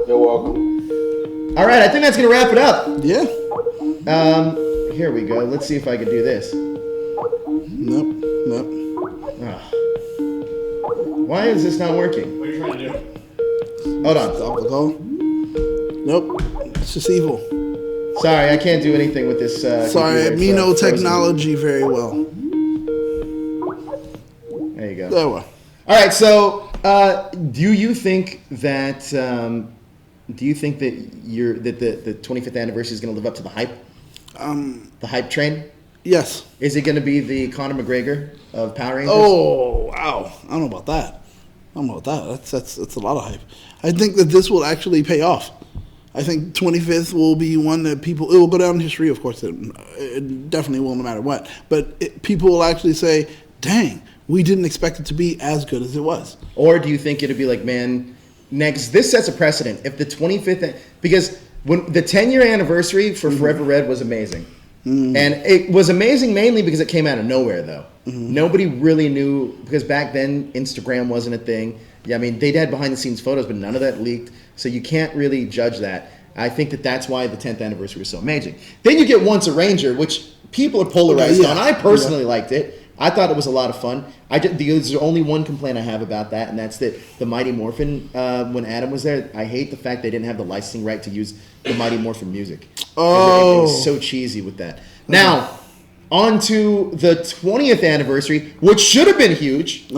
You're welcome. All right, I think that's going to wrap it up. Yeah. Here we go. Let's see if I can do this. Nope. Oh. Why is this not working? What are you trying to do? Hold on. Stop the call. Nope. It's just evil. Sorry, I can't do anything with this. Sorry, me know technology very well. There you go. There we go. All right. So, do you think that the 25th anniversary is going to live up to the hype? The hype train? Yes. Is it going to be the Conor McGregor of Power Rangers? Oh, wow. I don't know about that. That's a lot of hype. I think that this will actually pay off. I think 25th will be one that it will go down in history, of course. It definitely will, no matter what. But people will actually say, dang, we didn't expect it to be as good as it was. Or do you think it'll be like, man, next, this sets a precedent. If the 25th, because when the 10-year anniversary for Forever Red was amazing. And it was amazing mainly because it came out of nowhere, though. Nobody really knew, because back then Instagram wasn't a thing. Yeah, I mean, they had behind-the-scenes photos, but none of that leaked, so you can't really judge that. I think that's why the 10th anniversary was so amazing. Then you get Once a Ranger, which people are polarized on. I personally liked it. I thought it was a lot of fun. There's only one complaint I have about that, and that's that the Mighty Morphin, when Adam was there, I hate the fact they didn't have the licensing right to use the Mighty Morphin music. Oh. It was so cheesy with that. Now, on to the 20th anniversary, which should have been huge.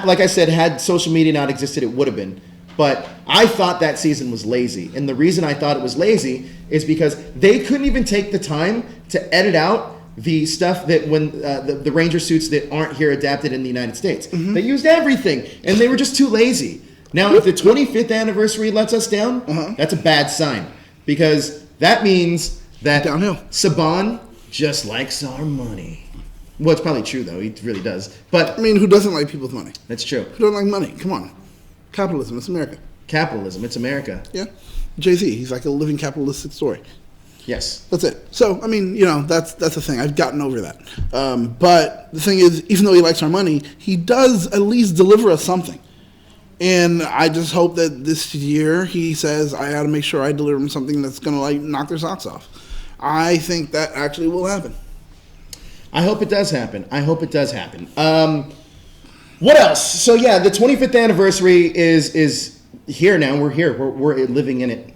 Like I said, had social media not existed, it would have been. But I thought that season was lazy. And the reason I thought it was lazy is because they couldn't even take the time to edit out the stuff that when the Ranger suits that aren't here adapted in the United States. They used everything, and they were just too lazy. Now, if the 25th anniversary lets us down, that's a bad sign. Because that means that Saban just likes our money. Well, it's probably true, though. He really does. But I mean, who doesn't like people's money? That's true. Who doesn't like money? Come on. Capitalism. It's America. Capitalism. It's America. Yeah. Jay-Z. He's like a living capitalistic story. Yes. That's it. So, I mean, that's the thing. I've gotten over that. But the thing is, even though he likes our money, he does at least deliver us something. And I just hope that this year he says, I got to make sure I deliver them something that's going to like knock their socks off. I think that actually will happen. I hope it does happen. What else? So yeah, the 25th anniversary is here now. We're here. We're living in it.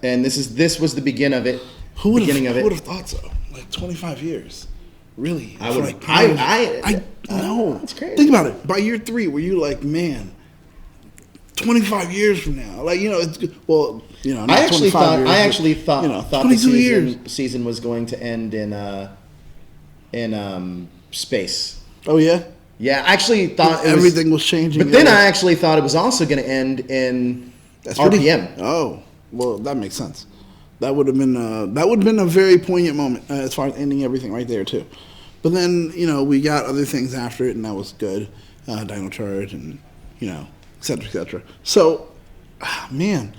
And this was the beginning of it. Who would have thought so? Like 25 years. Really? I would. Like, I know. It's crazy. Think about it. By year 3, were you like, man, 25 years from now? Like, it's good. Well, not I actually 25 years. I actually thought the season was going to end in space. Oh yeah. Yeah, I actually thought everything was changing. But then I actually thought it was also going to end in RPM. Oh, well, that makes sense. That would have been a very poignant moment as far as ending everything right there too. But then we got other things after it, and that was good. Dino Charge, and et cetera, et cetera. So, man,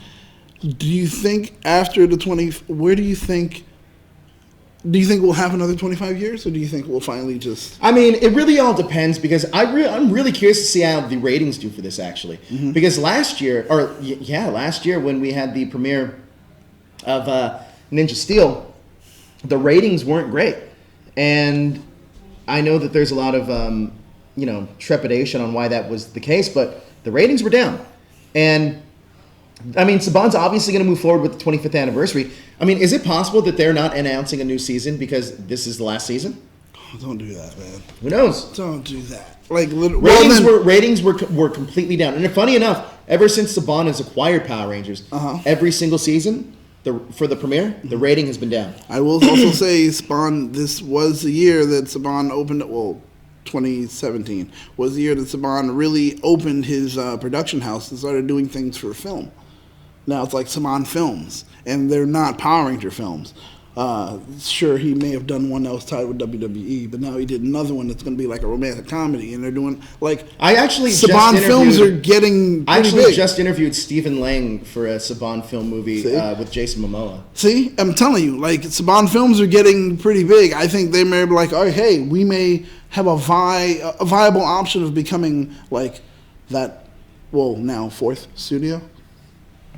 do you think after the 20? Where do you think? Do you think we'll have another 25 years, or do you think we'll finally just? I mean, it really all depends because I'm really curious to see how the ratings do for this actually. Mm-hmm. Because last year when we had the premiere of Ninja Steel, the ratings weren't great, and I know that there's a lot of trepidation on why that was the case, but the ratings were down, and I mean, Saban's obviously going to move forward with the 25th anniversary. I mean, is it possible that they're not announcing a new season because this is the last season? Oh, don't do that, man. Who knows? Don't do that. Like ratings were completely down. And funny enough, ever since Saban has acquired Power Rangers, every single season for the premiere, the rating has been down. I will also say, Saban, this was the year that Saban opened. Well, 2017 was the year that Saban really opened his production house and started doing things for film. Now it's like Saban Films, and they're not Power Ranger films. Sure, he may have done one that was tied with WWE, but now he did another one that's going to be like a romantic comedy, and they're doing like. Saban Films are getting. I actually big. just interviewed Stephen Lang for a Saban film movie with Jason Momoa. See, I'm telling you, like Saban Films are getting pretty big. I think they may be like, oh, hey, we may have a viable option of becoming like that. Well, now fourth studio.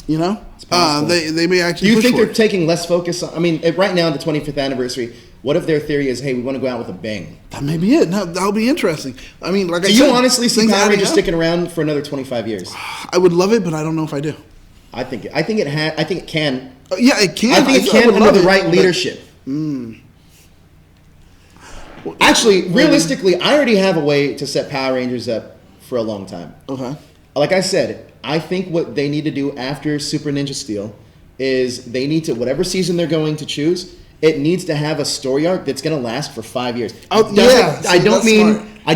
They may actually. Do you think they're taking less focus on? I mean, right now, the 25th anniversary. What if their theory is, hey, we want to go out with a bang? That may be it. That'll be interesting. I mean, like I said, do you honestly see Power Rangers sticking around for another 25 years? I would love it, but I don't know if I do. I think it can. Yeah, it can. I think it can under the right leadership. Actually, realistically, I already have a way to set Power Rangers up for a long time. Okay. Like I said, I think what they need to do after Super Ninja Steel is they need to, whatever season they're going to choose, it needs to have a story arc that's going to last for 5 years. I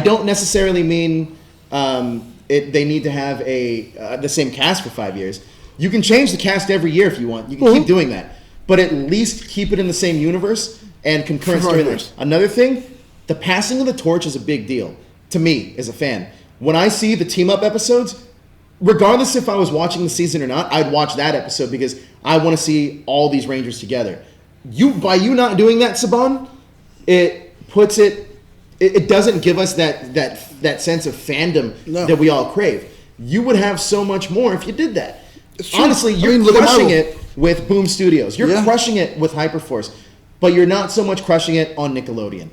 don't necessarily mean they need to have the same cast for 5 years. You can change the cast every year if you want. You can keep doing that. But at least keep it in the same universe and concurrent storylines. Another thing, the passing of the torch is a big deal to me as a fan. When I see the team-up episodes, regardless if I was watching the season or not, I'd watch that episode because I want to see all these Rangers together. By you not doing that, Saban, it doesn't give us that sense of fandom that we all crave. You would have so much more if you did that. Honestly, you're crushing it with Boom Studios. You're crushing it with HyperForce, but you're not so much crushing it on Nickelodeon.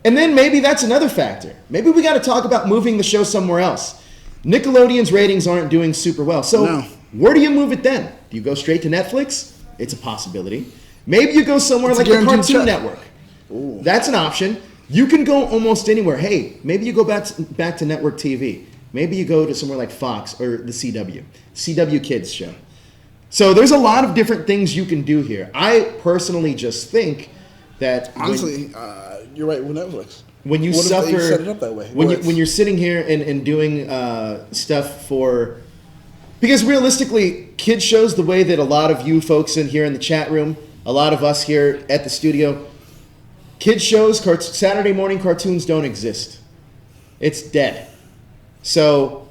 And then maybe that's another factor. Maybe we got to talk about moving the show somewhere else. Nickelodeon's ratings aren't doing super well. So where do you move it then? Do you go straight to Netflix? It's a possibility. Maybe you go somewhere like the Cartoon Network. Ooh. That's an option. You can go almost anywhere. Hey, maybe you go back to network TV. Maybe you go to somewhere like Fox or the CW Kids show. So there's a lot of different things you can do here. I personally just think that... Honestly, you're right with Netflix. When you suffer, you set it up that way? When you're sitting here and doing stuff for, because realistically, kids shows the way that a lot of you folks in here in the chat room, a lot of us here at the studio, kids shows, Saturday morning cartoons don't exist. It's dead. So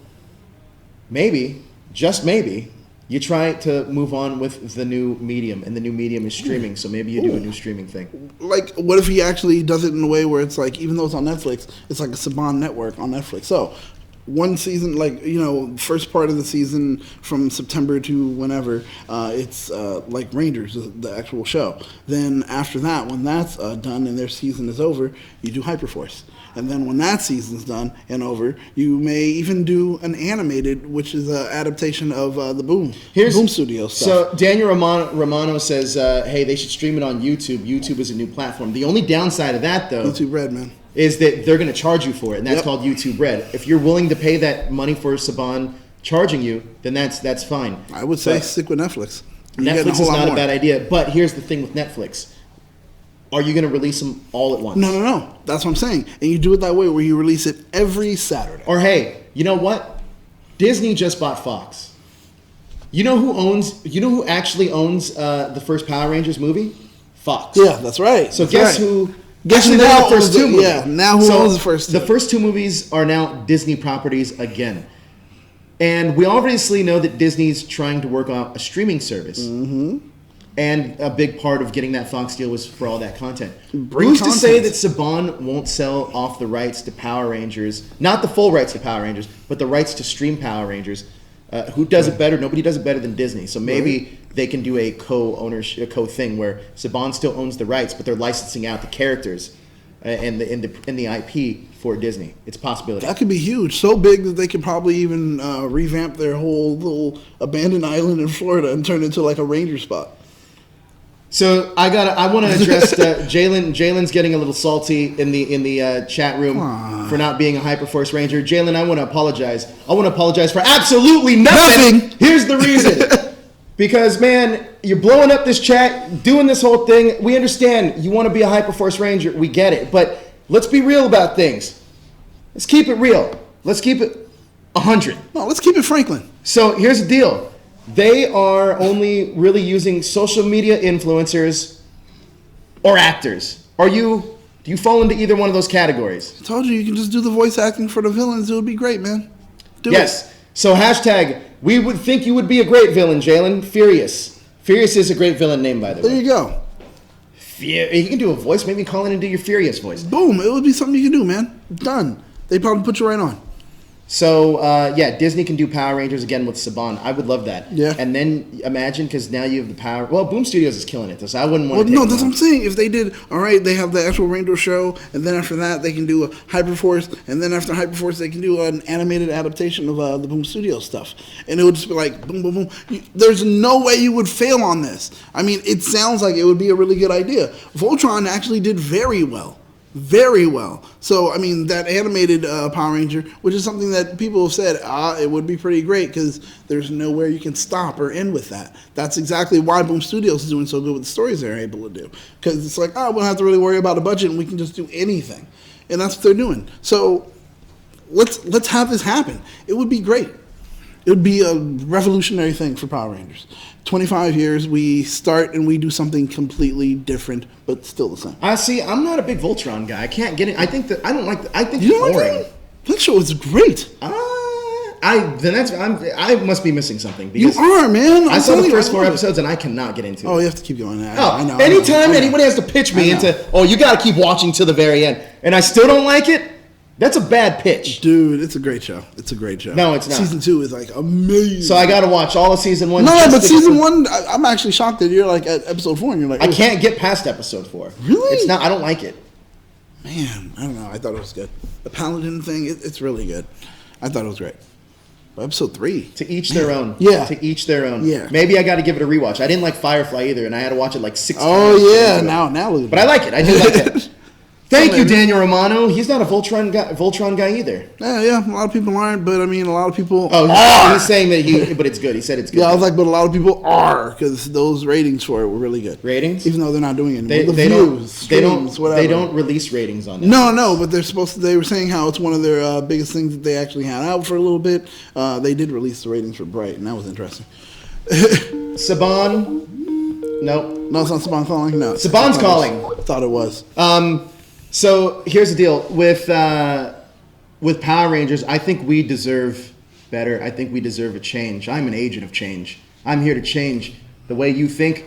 maybe, just maybe, you try to move on with the new medium, and the new medium is streaming, so maybe you do a new streaming thing. Like, what if he actually does it in a way where it's like, even though it's on Netflix, it's like a Saban network on Netflix. So, one season, first part of the season from September to whenever, it's like Rangers, the actual show. Then after that, when that's done and their season is over, you do HyperForce. And then when that season's done and over, you may even do an animated, which is an adaptation of the Boom Studio stuff. So Daniel Romano says, hey, they should stream it on YouTube. YouTube is a new platform. The only downside of that, though, YouTube Red, man, is that they're going to charge you for it, and that's called YouTube Red. If you're willing to pay that money for Saban charging you, then that's fine. I would say stick with Netflix. Netflix is not a bad idea, but here's the thing with Netflix. Are you going to release them all at once? No. That's what I'm saying. And you do it that way where you release it every Saturday. Or hey, you know what? Disney just bought Fox. You know who actually owns the first Power Rangers movie? Fox. Yeah, that's right. So that's guess right. who? Guess who now owns the, yeah, now who owns the first two? The first two movies are now Disney properties again. And we obviously know that Disney's trying to work on a streaming service. Mm-hmm. And a big part of getting that Fox deal was for all that content. Who's to say that Saban won't sell off the rights to Power Rangers? Not the full rights to Power Rangers, but the rights to stream Power Rangers. Who does it better? Nobody does it better than Disney. So maybe they can do a co-ownership, a co-thing where Saban still owns the rights, but they're licensing out the characters and the IP for Disney. It's a possibility. That could be huge. So big that they could probably even revamp their whole little abandoned island in Florida and turn it into like a ranger spot. So I want to address Jalen. Jalen's getting a little salty in the chat room for not being a HyperForce Ranger. Jalen, I want to apologize. I want to apologize for absolutely nothing. Here's the reason. Because, man, you're blowing up this chat, doing this whole thing. We understand you want to be a HyperForce Ranger. We get it. But let's be real about things. Let's keep it real. Let's keep it 100. No, let's keep it Franklin. So here's the deal. They are only really using social media influencers or actors. Do you fall into either one of those categories? I told you can just do the voice acting for the villains. It would be great, man. Do it. So hashtag, we would think you would be a great villain, Jalen. Furious. Furious is a great villain name, by the way. There you go. You can do a voice. Maybe call in and do your Furious voice. Boom. It would be something you can do, man. Done. They probably put you right on. So, Disney can do Power Rangers again with Saban. I would love that. Yeah. And then imagine, because now you have the power. Well, Boom Studios is killing it, so I wouldn't want to. No, that's what I'm saying. If they did, all right, they have the actual Ranger show, and then after that, they can do a HyperForce, and then after HyperForce, they can do an animated adaptation of the Boom Studios stuff. And it would just be like, boom, boom, boom. There's no way you would fail on this. I mean, it sounds like it would be a really good idea. Voltron actually did very well. Very well. So, I mean, that animated Power Ranger, which is something that people have said, it would be pretty great because there's nowhere you can stop or end with that. That's exactly why Boom Studios is doing so good with the stories they're able to do. Because it's like, we don't have to really worry about a budget and we can just do anything. And that's what they're doing. So, let's have this happen. It would be great. It would be a revolutionary thing for Power Rangers. 25 years, we start and we do something completely different, but still the same. I'm not a big Voltron guy. I can't get it. I think that I don't like. I think you it's don't boring. Like that show is great. I must be missing something. You are, man. I saw the first 4 episodes and I cannot get into it. Oh, you have to keep going. I know. Anytime anybody has to pitch me into, you got to keep watching to the very end, and I still don't like it. That's a bad pitch. Dude, it's a great show. It's a great show. No, it's not. Season 2 is like amazing. So I got to watch all of season 1. No, but season 1, I'm actually shocked that you're like at episode 4 and you're like, I can't get past episode 4. Really? It's not. I don't like it. Man, I don't know. I thought it was good. The Paladin thing, it's really good. I thought it was great. But episode 3. To each their own. Yeah. To each their own. Yeah. Maybe I got to give it a rewatch. I didn't like Firefly either, and I had to watch it like 6 times. Oh, yeah. Now look at But I like it. I do like it. Thank you, Daniel Romano. He's not a Voltron guy either. Yeah. A lot of people aren't, but I mean, a lot of people are. He's saying that but it's good. He said it's good. Yeah, I was like, but a lot of people are because those ratings for it were really good. Ratings? Even though they're not doing it anymore. They don't release ratings on that. No, but they were saying how it's one of their biggest things that they actually had out for a little bit. They did release the ratings for Bright, and that was interesting. Saban? No, it's not Saban calling. No, Saban's calling. Thought it was. So here's the deal with Power Rangers. I think we deserve better. I think we deserve a change. I'm an agent of change. I'm here to change the way you think.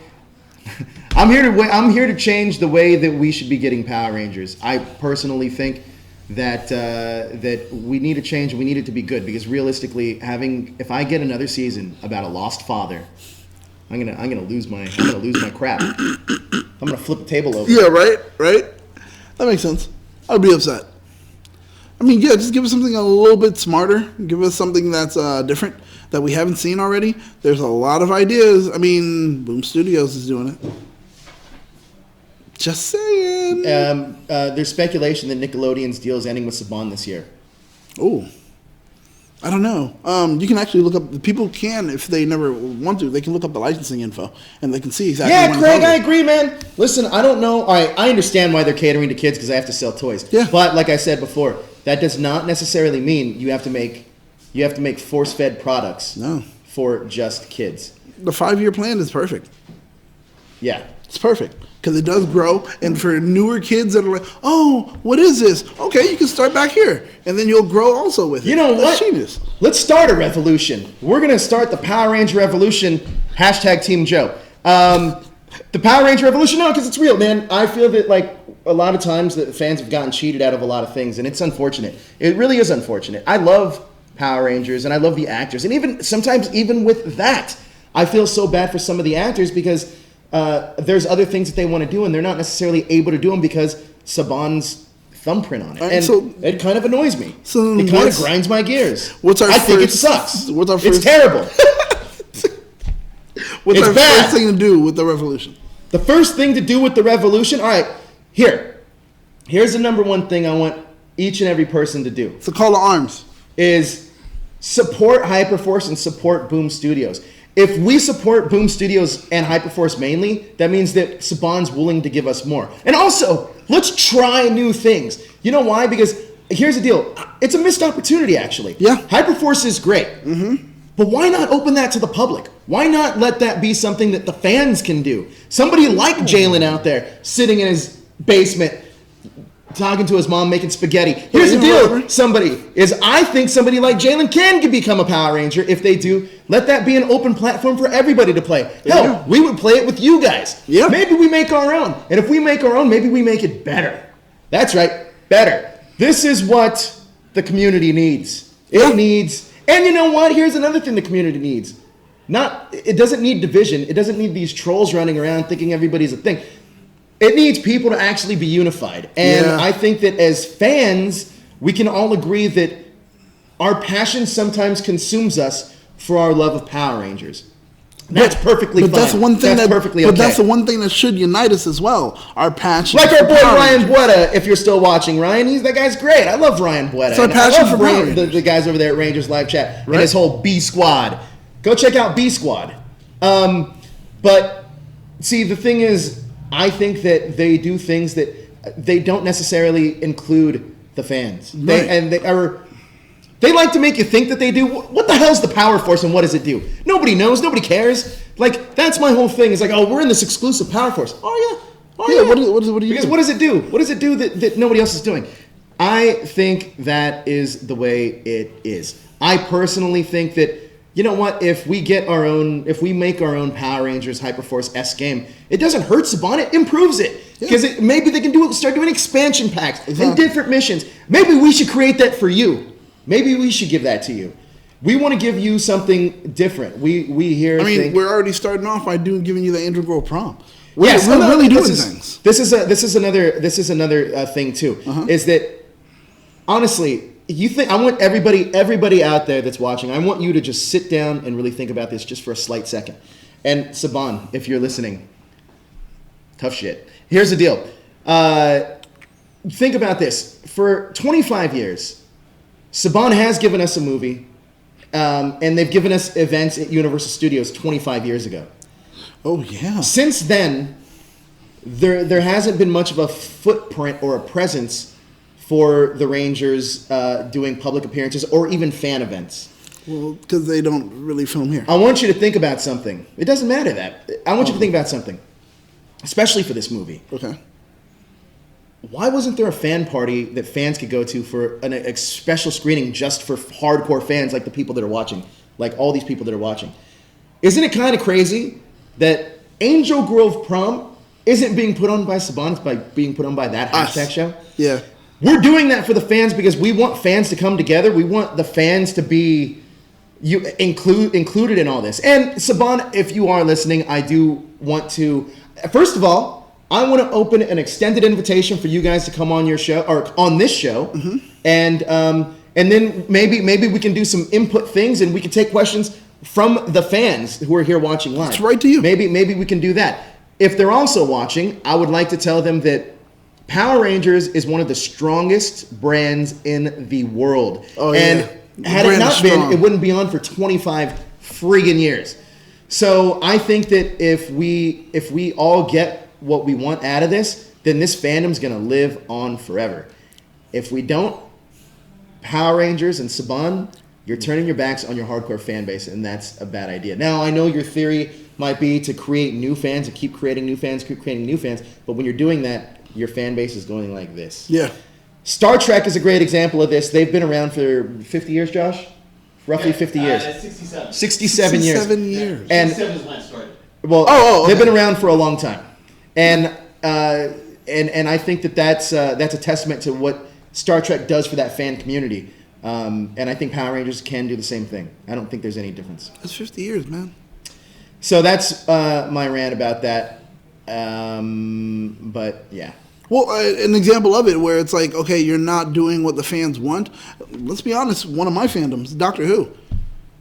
I'm here to change the way that we should be getting Power Rangers. I personally think that we need a change. We need it to be good because realistically, if I get another season about a lost father, I'm gonna lose my crap. I'm gonna flip the table over. Yeah, right. That makes sense. I'd be upset. I mean, yeah, just give us something a little bit smarter. Give us something that's different that we haven't seen already. There's a lot of ideas. I mean, Boom Studios is doing it. Just saying. There's speculation that Nickelodeon's deal is ending with Saban this year. Oh. I don't know. You can actually look up. People can, if they never want to, they can look up the licensing info and they can see exactly. Yeah, Craig, I agree, man. Listen, I don't know. All right, I understand why they're catering to kids because they have to sell toys. Yeah. But like I said before, that does not necessarily mean you have to make force-fed products. No. for just kids. The 5-year plan is perfect. Yeah. It's perfect. Because it does grow, and for newer kids that are like, oh, what is this? Okay, you can start back here, and then you'll grow also with it. You know That's what? genius. Let's start a revolution. We're going to start the Power Ranger Revolution, hashtag Team Joe. The Power Ranger Revolution, no, because it's real, man. I feel that, like, a lot of times that fans have gotten cheated out of a lot of things, and it's unfortunate. It really is unfortunate. I love Power Rangers, and I love the actors, and even sometimes even with that, I feel so bad for some of the actors because there's other things that they want to do, and they're not necessarily able to do them because Saban's thumbprint on it. And so, it kind of annoys me. So it kind of grinds my gears. I think it sucks. What's our It's terrible. What's it's our bad. first thing to do with the revolution? The first thing to do with the revolution? All right, here's the number one thing I want each and every person to do. It's a call to arms. Is support HyperForce and support Boom Studios. If we support Boom Studios and HyperForce mainly, that means that Saban's willing to give us more. And also, let's try new things. You know why? Because here's the deal. It's a missed opportunity, actually. Yeah. HyperForce is great. Mm-hmm. But why not open that to the public? Why not let that be something that the fans can do? Somebody like Jalen out there sitting in his basement talking to his mom, making spaghetti. Here's the deal, I think somebody like Jalen can become a Power Ranger. If they do, let that be an open platform for everybody to play. Hell, we would play it with you guys. Yeah. Maybe we make our own. And if we make our own, maybe we make it better. That's right, better. This is what the community needs. It needs, and you know what? Here's another thing the community needs. It doesn't need division. It doesn't need these trolls running around thinking everybody's a thing. It needs people to actually be unified. And I think that as fans, we can all agree that our passion sometimes consumes us for our love of Power Rangers. That's perfectly fine. That's one thing perfectly okay. But that's the one thing that should unite us as well. Our passion. Like our boy Ryan Buetta, if you're still watching, Ryan, that guy's great. I love Ryan Buetta. It's our passion for Power Rangers. The guys over there at Rangers Live Chat and his whole B Squad. Go check out B Squad. But see, the thing is, I think that they do things that they don't necessarily include the fans. They like to make you think that they do. What the hell's the Power Force and what does it do? Nobody knows. Nobody cares. Like, that's my whole thing. It's like, oh, we're in this exclusive Power Force. Oh, yeah. What do you because do? what does it do? What does it do that nobody else is doing? I think that is the way it is. I personally think that, you know what, if we make our own Power Rangers HyperForce-S game, it doesn't hurt Saban, it improves it. Because maybe they can start doing expansion packs and different missions. Maybe we should create that for you. Maybe we should give that to you. We want to give you something different. We here. We're already starting off by giving you the Angel Girl prom. We're really doing things. This is another thing too. Is that honestly, I want everybody out there that's watching, I want you to just sit down and really think about this just for a slight second. And Saban, if you're listening, tough shit. Here's the deal. Think about this. For 25 years, Saban has given us a movie, and they've given us events at Universal Studios 25 years ago. Oh, yeah. Since then, there hasn't been much of a footprint or a presence for the Rangers doing public appearances or even fan events. Well, because they don't really film here. I want you to think about something. It doesn't matter that. I want you to think about something, especially for this movie. Okay. Why wasn't there a fan party that fans could go to for a special screening just for hardcore fans like the people that are watching, like all these people that are watching? Isn't it kind of crazy that Angel Grove Prom isn't being put on by Saban, it's by being put on by that hashtag show? Yeah. We're doing that for the fans because we want fans to come together. We want the fans to be included in all this. And Saban, if you are listening, I do want to, first of all, I want to open an extended invitation for you guys to come on your show or on this show, and then maybe we can do some input things and we can take questions from the fans who are here watching live. It's right to you. Maybe we can do that. If they're also watching, I would like to tell them that Power Rangers is one of the strongest brands in the world. Oh, and had it not been, it wouldn't be on for 25 friggin' years. So I think that if we all get what we want out of this, then this fandom's gonna live on forever. If we don't, Power Rangers and Saban, you're turning your backs on your hardcore fan base, and that's a bad idea. Now, I know your theory might be to create new fans and keep creating new fans, but when you're doing that, your fan base is going like this. Yeah. Star Trek is a great example of this. They've been around for 50 years, Josh? Roughly 50 years. 67. 67 years. 67 years. And 67 is when it started. well, they've been around for a long time. And I think that's a testament to what Star Trek does for that fan community. And I think Power Rangers can do the same thing. I don't think there's any difference. That's 50 years, man. So that's my rant about that. But yeah. Well, an example of it where it's like, okay, you're not doing what the fans want. Let's be honest, one of my fandoms, Doctor Who.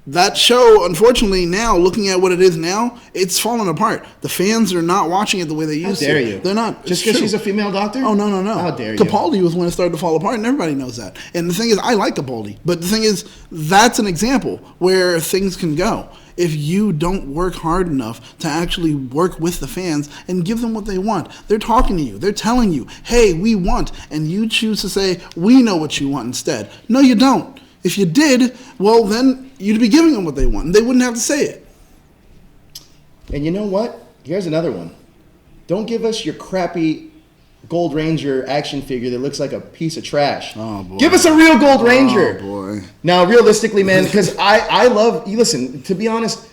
That show, unfortunately, now, looking at what it is now, it's falling apart. The fans are not watching it the way they used to. How dare you? They're not. Just because she's a female doctor? Oh, no. How dare you? Capaldi was when it started to fall apart, and everybody knows that. And the thing is, I like Capaldi. But the thing is, that's an example where things can go. If you don't work hard enough to actually work with the fans and give them what they want. They're talking to you. They're telling you, hey, we want. And you choose to say, we know what you want instead. No, you don't. If you did, well, then you'd be giving them what they want. And they wouldn't have to say it. And you know what? Here's another one. Don't give us your crappy Gold Ranger action figure that looks like a piece of trash. Oh, boy. Give us a real Gold Ranger. Oh, boy. Now, realistically, man, because I love, you listen, to be honest,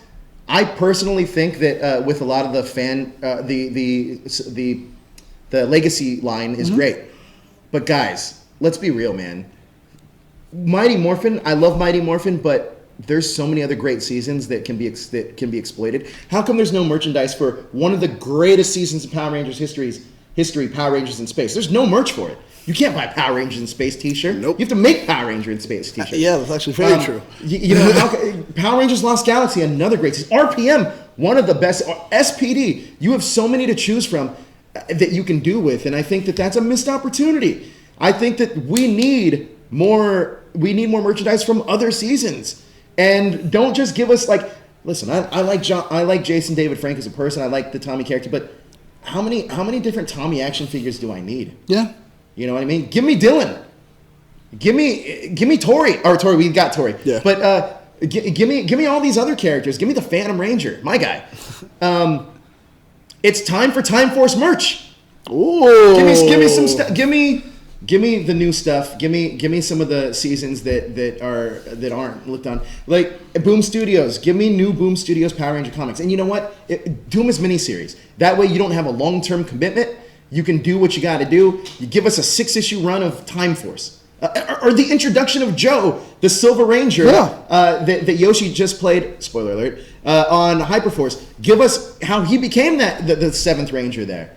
I personally think that with a lot of the the legacy line is great. But guys, let's be real, man. Mighty Morphin, I love Mighty Morphin, but there's so many other great seasons that can be exploited. How come there's no merchandise for one of the greatest seasons of Power Rangers history, Power Rangers in Space? There's no merch for it. You can't buy Power Rangers in Space t-shirt. Nope. You have to make Power Ranger in Space t-shirt. Yeah, that's actually very true. You know, Power Rangers Lost Galaxy, another great season. RPM, one of the best. SPD, you have so many to choose from that you can do with, and I think that that's a missed opportunity. I think that we need more merchandise from other seasons, and don't just give us like. Listen, I like Jason David Frank as a person. I like the Tommy character, but how many different Tommy action figures do I need? Yeah. You know what I mean? Give me Dylan. Give me Tori. Or Tori, we got Tori. Yeah. But give me all these other characters. Give me the Phantom Ranger, my guy. It's time for Time Force merch. Ooh. Give me some stuff. Give me the new stuff. Give me some of the seasons that aren't looked on. Like Boom Studios. Give me new Boom Studios Power Ranger comics. And you know what? Do them as miniseries. That way you don't have a long-term commitment. You can do what you got to do. You give us a 6-issue run of Time Force. Or the introduction of Joe, the Silver Ranger, that Yoshi just played, spoiler alert, on HyperForce. Give us how he became the 7th Ranger there.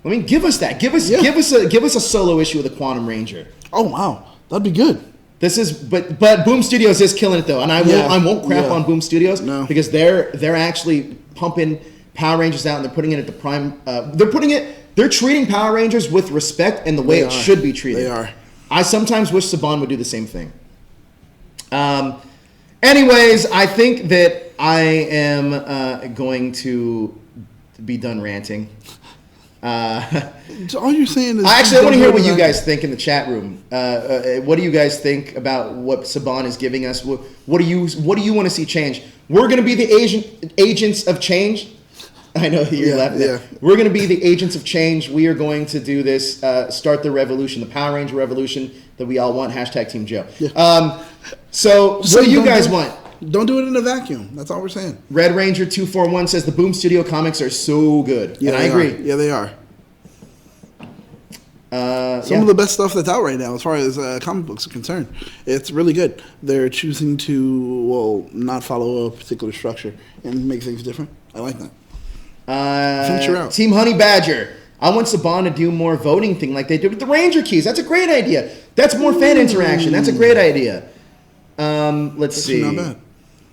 I mean, give us that. Give us a solo issue of the Quantum Ranger. Oh, wow. That'd be good. But Boom Studios is killing it though, and I won't crap on Boom Studios because they're actually pumping Power Rangers out and they're putting it at the prime. They're treating Power Rangers with respect and the way it should be treated. They are. I sometimes wish Saban would do the same thing. Anyways, I think that I am going to be done ranting. All you're saying is... Actually, I want to hear what you guys think in the chat room. What do you guys think about what Saban is giving us? What do you want to see change? We're going to be the agents of change. I know you're laughing. Yeah. We're going to be the agents of change. We are going to do this, start the revolution, the Power Ranger revolution that we all want. # Team Joe. Yeah. So what do you guys want? Don't do it in a vacuum. That's all we're saying. Red Ranger 241 says the Boom Studio comics are so good. Yeah, and I agree. Yeah, they are. Some of the best stuff that's out right now as far as comic books are concerned. It's really good. They're choosing to, not follow a particular structure and make things different. I like that. Venture out. Team Honey Badger. I want Saban to do more voting thing like they did with the Ranger keys. That's a great idea. That's more fan interaction. That's a great idea. Let's see. Not bad.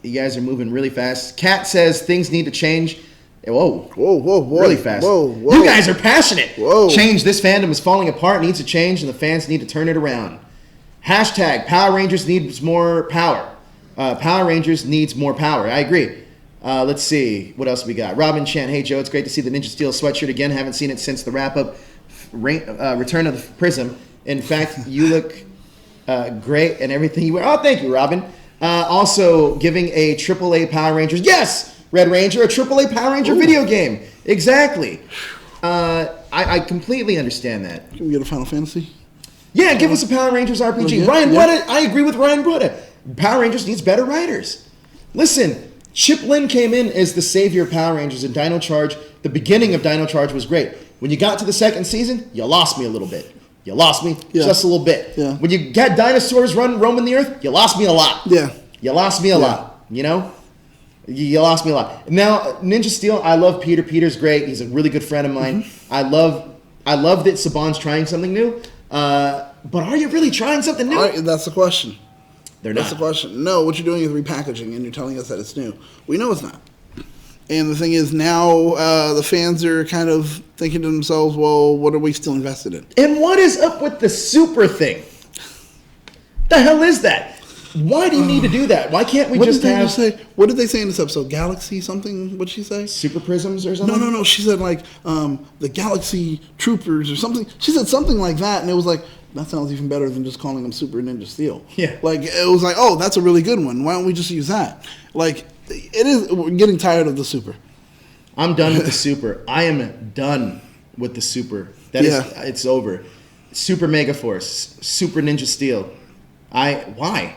You guys are moving really fast. Kat says things need to change. Whoa, boy. Really fast. Whoa. You guys are passionate. Whoa. Change. This fandom is falling apart, needs to change, and the fans need to turn it around. # Power Rangers needs more power. Power Rangers needs more power. I agree. Let's see. What else we got? Robin Chan. Hey, Joe. It's great to see the Ninja Steel sweatshirt again. Haven't seen it since the wrap-up Return of the Prism. In fact, you look great and everything you wear. Oh, thank you, Robin. Also, giving a AAA Power Rangers. Yes, Red Ranger, a AAA Power Ranger video game. Exactly. I completely understand that. Can we get a Final Fantasy? Yeah, give us a Power Rangers RPG. Yeah, Ryan yeah. Buetta, I agree with Ryan Buetta. Power Rangers needs better writers. Listen, Chip Lynn came in as the savior of Power Rangers in Dino Charge. The beginning of Dino Charge was great. When you got to the second season, you lost me a little bit. You lost me just a little bit. Yeah. When you got dinosaurs roaming the earth, you lost me a lot. Yeah. You lost me a lot, you know? You lost me a lot. Now, Ninja Steel, I love Peter. Peter's great. He's a really good friend of mine. Mm-hmm. I love that Saban's trying something new. But are you really trying something new? That's the question. They're not. That's the question. No, what you're doing is repackaging, and you're telling us that it's new. We know it's not. And the thing is, now the fans are kind of thinking to themselves, well, what are we still invested in? And what is up with the super thing? The hell is that? Why do you need to do that? Why can't we just have... What did they say in this episode? Galaxy something? What'd she say? Super prisms or something? No. She said, like, the Galaxy Troopers or something. She said something like that, and it was like, that sounds even better than just calling them Super Ninja Steel. Yeah. Like, it was like, oh, that's a really good one. Why don't we just use that? Like, we're getting tired of the Super. I'm done with the Super. I am done with the Super. It's over. Super Mega Force, Super Ninja Steel. Why?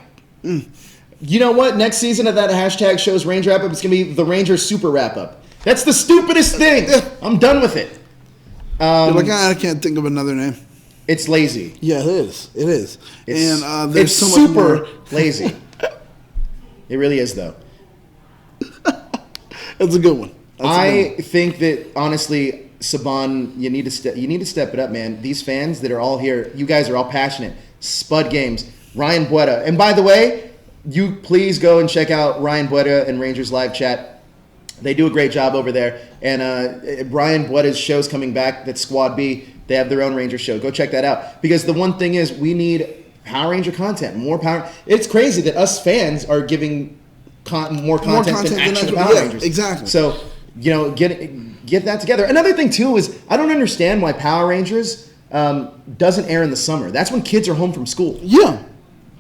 You know what? Next season of that hashtag shows Ranger Wrap Up, it's going to be the Ranger Super Wrap Up. That's the stupidest thing. I'm done with it. You're like, I can't think of another name. It's lazy. Yeah, it is. It is. And it's there's so much super more. lazy. It really is, though. That's a good one. I think that, honestly, Saban, you need to step it up, man. These fans that are all here, you guys are all passionate. Spud Games, Ryan Buetta. And by the way, you please go and check out Ryan Buetta and Rangers Live Chat. They do a great job over there. And Ryan Buetta's show's coming back. That's Squad B. They have their own Ranger show. Go check that out. Because the one thing is, we need Power Ranger content. More Power. It's crazy that us fans are giving more content than actual Power Rangers. Exactly. So, get that together. Another thing, too, is I don't understand why Power Rangers doesn't air in the summer. That's when kids are home from school. Yeah.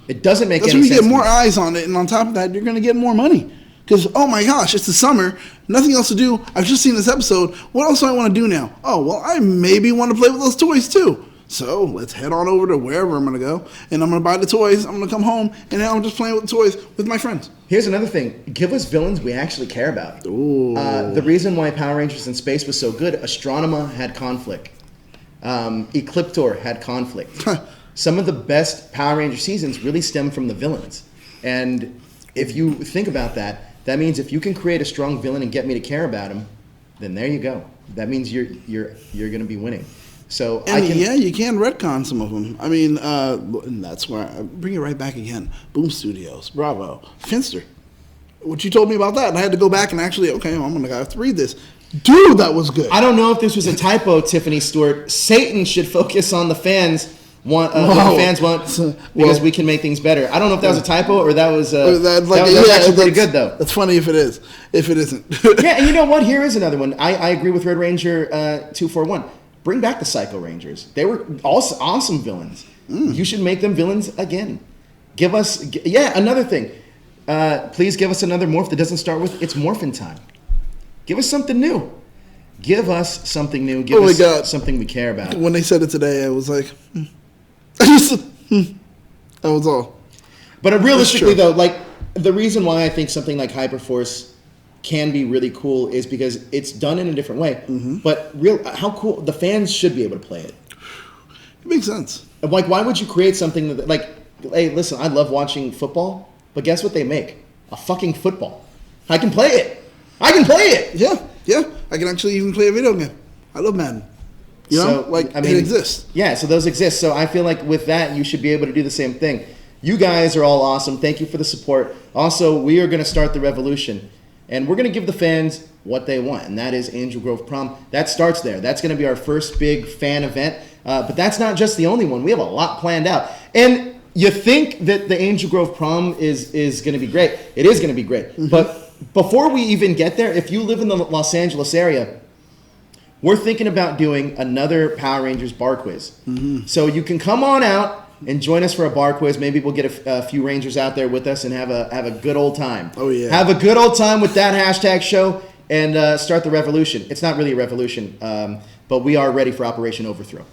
It doesn't make any sense. That's when you get more eyes on it, and on top of that, you're going to get more money. Because, oh my gosh, it's the summer, nothing else to do. I've just seen this episode. What else do I want to do now? Oh, well, I maybe want to play with those toys too. So let's head on over to wherever I'm going to go, and I'm going to buy the toys. I'm going to come home, and now I'm just playing with the toys with my friends. Here's another thing. Give us villains we actually care about. Ooh. The reason why Power Rangers in Space was so good, Astronema had conflict. Ecliptor had conflict. Some of the best Power Ranger seasons really stem from the villains. And if you think about that, that means if you can create a strong villain and get me to care about him, then there you go. That means you're going to be winning. So you can retcon some of them. I mean, and that's where I bring it right back again. Boom Studios, bravo, Finster. What you told me about that, and I had to go back and actually, I'm going to have to read this. Dude, that was good. I don't know if this was a typo, Tiffany Stewart. Satan should focus on the fans. What the fans want, because we can make things better. I don't know if that was a typo or that was that was actually pretty good, though. That's funny if it is. If it isn't. Yeah, and you know what? Here is another one. I agree with Red Ranger 241. Bring back the Psycho Rangers. They were also awesome villains. You should make them villains again. Give us... another thing. Please give us another morph that doesn't start with, it's morphin' time. Give us something new. Give us something new. Give us something we care about. When they said it today, I was like... that was all. But realistically, though, like, the reason why I think something like HyperForce can be really cool is because it's done in a different way. Mm-hmm. But how cool, the fans should be able to play it. It makes sense. Like, why would you create something that, like, hey, listen, I love watching football, but guess what they make? A fucking football. I can play it. Yeah. I can actually even play a video game. I love Madden. You know, it exists. Yeah, so those exist. So I feel like with that, you should be able to do the same thing. You guys are all awesome. Thank you for the support. Also, we are going to start the revolution. And we're going to give the fans what they want, and that is Angel Grove Prom. That starts there. That's going to be our first big fan event. But that's not just the only one. We have a lot planned out. And you think that the Angel Grove Prom is going to be great. It is going to be great. Mm-hmm. But before we even get there, if you live in the Los Angeles area, we're thinking about doing another Power Rangers bar quiz. Mm-hmm. So you can come on out and join us for a bar quiz. Maybe we'll get a few Rangers out there with us and have a good old time. Oh, yeah. Have a good old time with that hashtag show and start the revolution. It's not really a revolution, but we are ready for Operation Overthrow.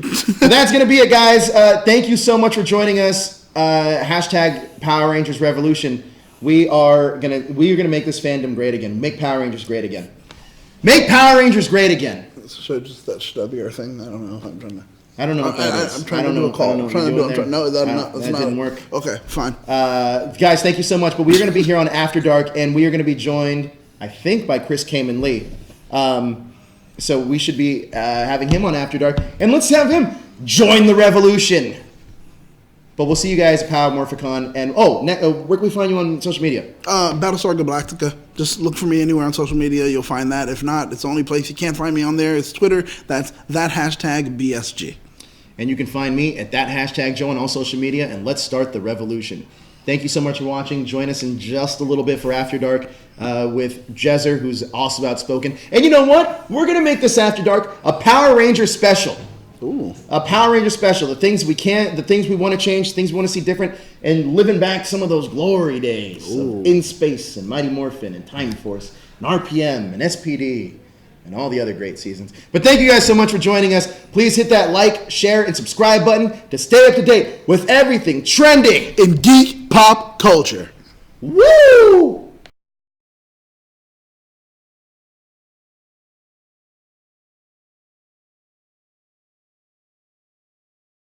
So that's going to be it, guys. Thank you so much for joining us. Hashtag Power Rangers Revolution. We are gonna make this fandom great again. Make Power Rangers great again. Make Power Rangers great again. So just that be our thing. I don't know. I'm trying to. I don't know what that is. I'm trying to do a call. That didn't work. Okay, fine. Guys, thank you so much. But we're going to be here on After Dark, and we are going to be joined, I think, by Chris Kamen Lee. So we should be having him on After Dark, and let's have him join the revolution. But we'll see you guys at Power Morphicon. And where can we find you on social media? Battlestar Galactica. Just look for me anywhere on social media. You'll find that. If not, it's the only place you can't find me on there. It's Twitter. That's that hashtag BSG. And you can find me at that hashtag Joe on all social media. And let's start the revolution. Thank you so much for watching. Join us in just a little bit for After Dark with Jezzer, who's also outspoken. And you know what? We're going to make this After Dark a Power Ranger special. Ooh. A Power Ranger special. The things we want to change, things we want to see different, and living back some of those glory days of In Space and Mighty Morphin and Time Force and RPM and SPD and all the other great seasons. But thank you guys so much for joining us. Please hit that like, share, and subscribe button to stay up to date with everything trending in geek pop culture. Woo!